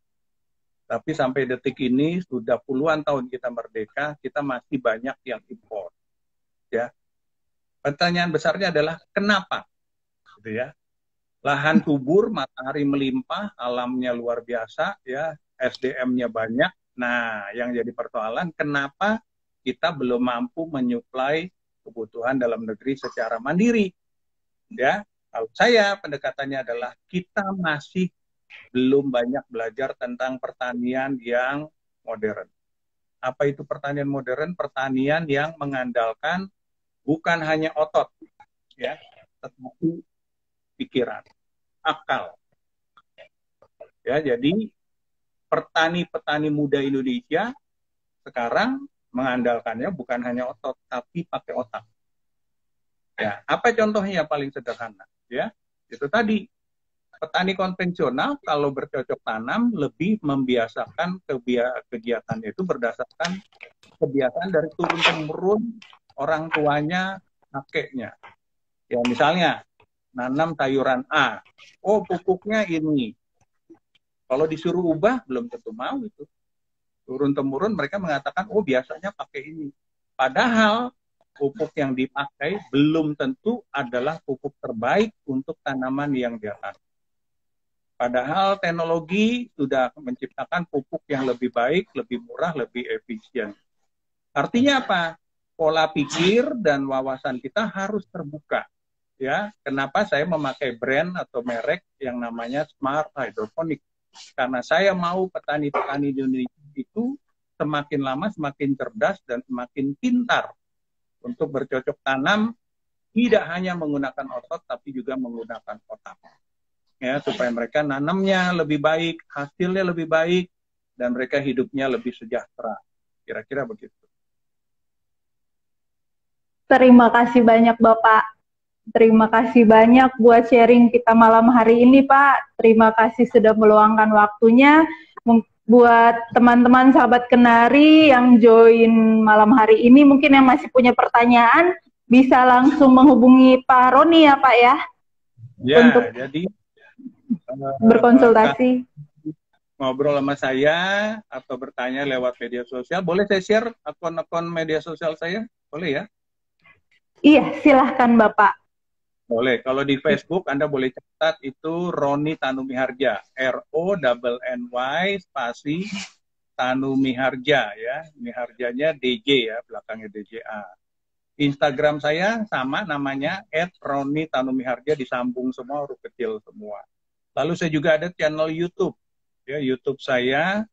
Tapi sampai detik ini sudah puluhan tahun kita merdeka, kita masih banyak yang impor. Ya, pertanyaan besarnya adalah kenapa? Gitu ya. Lahan subur, matahari melimpah, alamnya luar biasa, ya, SDM-nya banyak. Nah, yang jadi persoalan kenapa kita belum mampu menyuplai kebutuhan dalam negeri secara mandiri? Ya, kalau saya pendekatannya adalah kita masih belum banyak belajar tentang pertanian yang modern. Apa itu pertanian modern? Pertanian yang mengandalkan bukan hanya otot, ya, tetapi pikiran, akal. Ya, jadi petani-petani muda Indonesia sekarang mengandalkannya bukan hanya otot, tapi pakai otak. Ya, apa contohnya paling sederhana? Ya, itu tadi petani konvensional kalau bercocok tanam lebih membiasakan kegiatan itu berdasarkan kebiasaan dari turun-temurun orang tuanya, kakeknya. Ya, misalnya nanam sayuran A, oh pupuknya ini. Kalau disuruh ubah belum tentu mau itu. Turun-temurun mereka mengatakan, oh biasanya pakai ini. Padahal pupuk yang dipakai belum tentu adalah pupuk terbaik untuk tanaman yang dia tanam. Padahal teknologi sudah menciptakan pupuk yang lebih baik, lebih murah, lebih efisien. Artinya apa? Pola pikir dan wawasan kita harus terbuka. Ya, kenapa saya memakai brand atau merek yang namanya Smart Hydroponic? Karena saya mau petani-petani di Indonesia itu semakin lama semakin cerdas dan semakin pintar untuk bercocok tanam, tidak hanya menggunakan otot tapi juga menggunakan otak. Ya, supaya mereka nanamnya lebih baik, hasilnya lebih baik, dan mereka hidupnya lebih sejahtera. Kira-kira begitu. Terima kasih banyak Bapak. Terima kasih banyak buat sharing kita malam hari ini Pak. Terima kasih sudah meluangkan waktunya. Buat teman-teman sahabat Kenari yang join malam hari ini, mungkin yang masih punya pertanyaan, bisa langsung menghubungi Pak Roni ya Pak ya? Ya, untuk jadi berkonsultasi. Ngobrol sama saya atau bertanya lewat media sosial, boleh saya share akun-akun media sosial saya? Boleh ya? Iya, silahkan Bapak. Boleh. Kalau di Facebook Anda boleh catat itu Roni Tanumiharja, RONNY spasi Tanumiharja ya, Miharjanya DJ ya, belakangnya DJA. Instagram saya sama namanya @Roni Tanumiharja, disambung semua huruf kecil semua. Lalu saya juga ada channel YouTube Ya, YouTube saya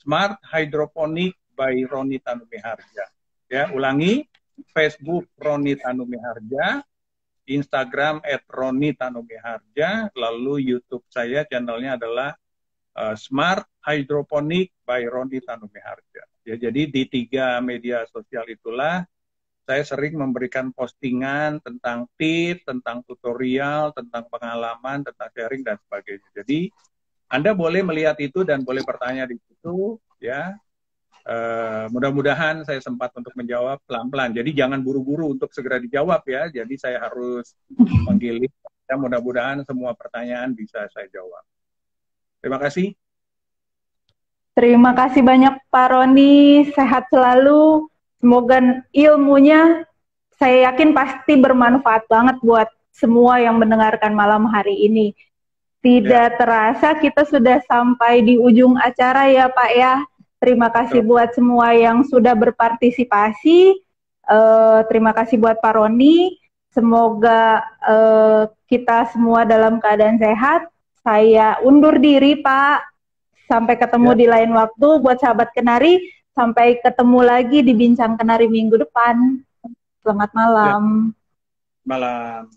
Smart Hydroponic by Roni Tanumiharja. Ya, ulangi, Facebook Roni Tanumiharja, Instagram @roni_tanumiharja, lalu YouTube saya channelnya adalah Smart Hydroponic by Roni Tanumiharja. Ya, jadi di 3 media sosial itulah saya sering memberikan postingan tentang tips, tentang tutorial, tentang pengalaman, tentang sharing dan sebagainya. Jadi Anda boleh melihat itu dan boleh bertanya di situ, ya. Mudah-mudahan saya sempat untuk menjawab pelan-pelan. Jadi jangan buru-buru untuk segera dijawab ya. Jadi saya harus menggiling. Ya, mudah-mudahan semua pertanyaan bisa saya jawab. Terima kasih. Terima kasih banyak Pak Roni, sehat selalu. Semoga ilmunya saya yakin pasti bermanfaat banget buat semua yang mendengarkan malam hari ini. Tidak terasa kita sudah sampai di ujung acara ya Pak ya. Terima kasih buat semua yang sudah berpartisipasi. Terima kasih buat Pak Roni. Semoga kita semua dalam keadaan sehat. Saya undur diri Pak. Sampai ketemu di lain waktu. Buat sahabat Kenari, sampai ketemu lagi di Bincang Kenari minggu depan. Selamat malam. Malam.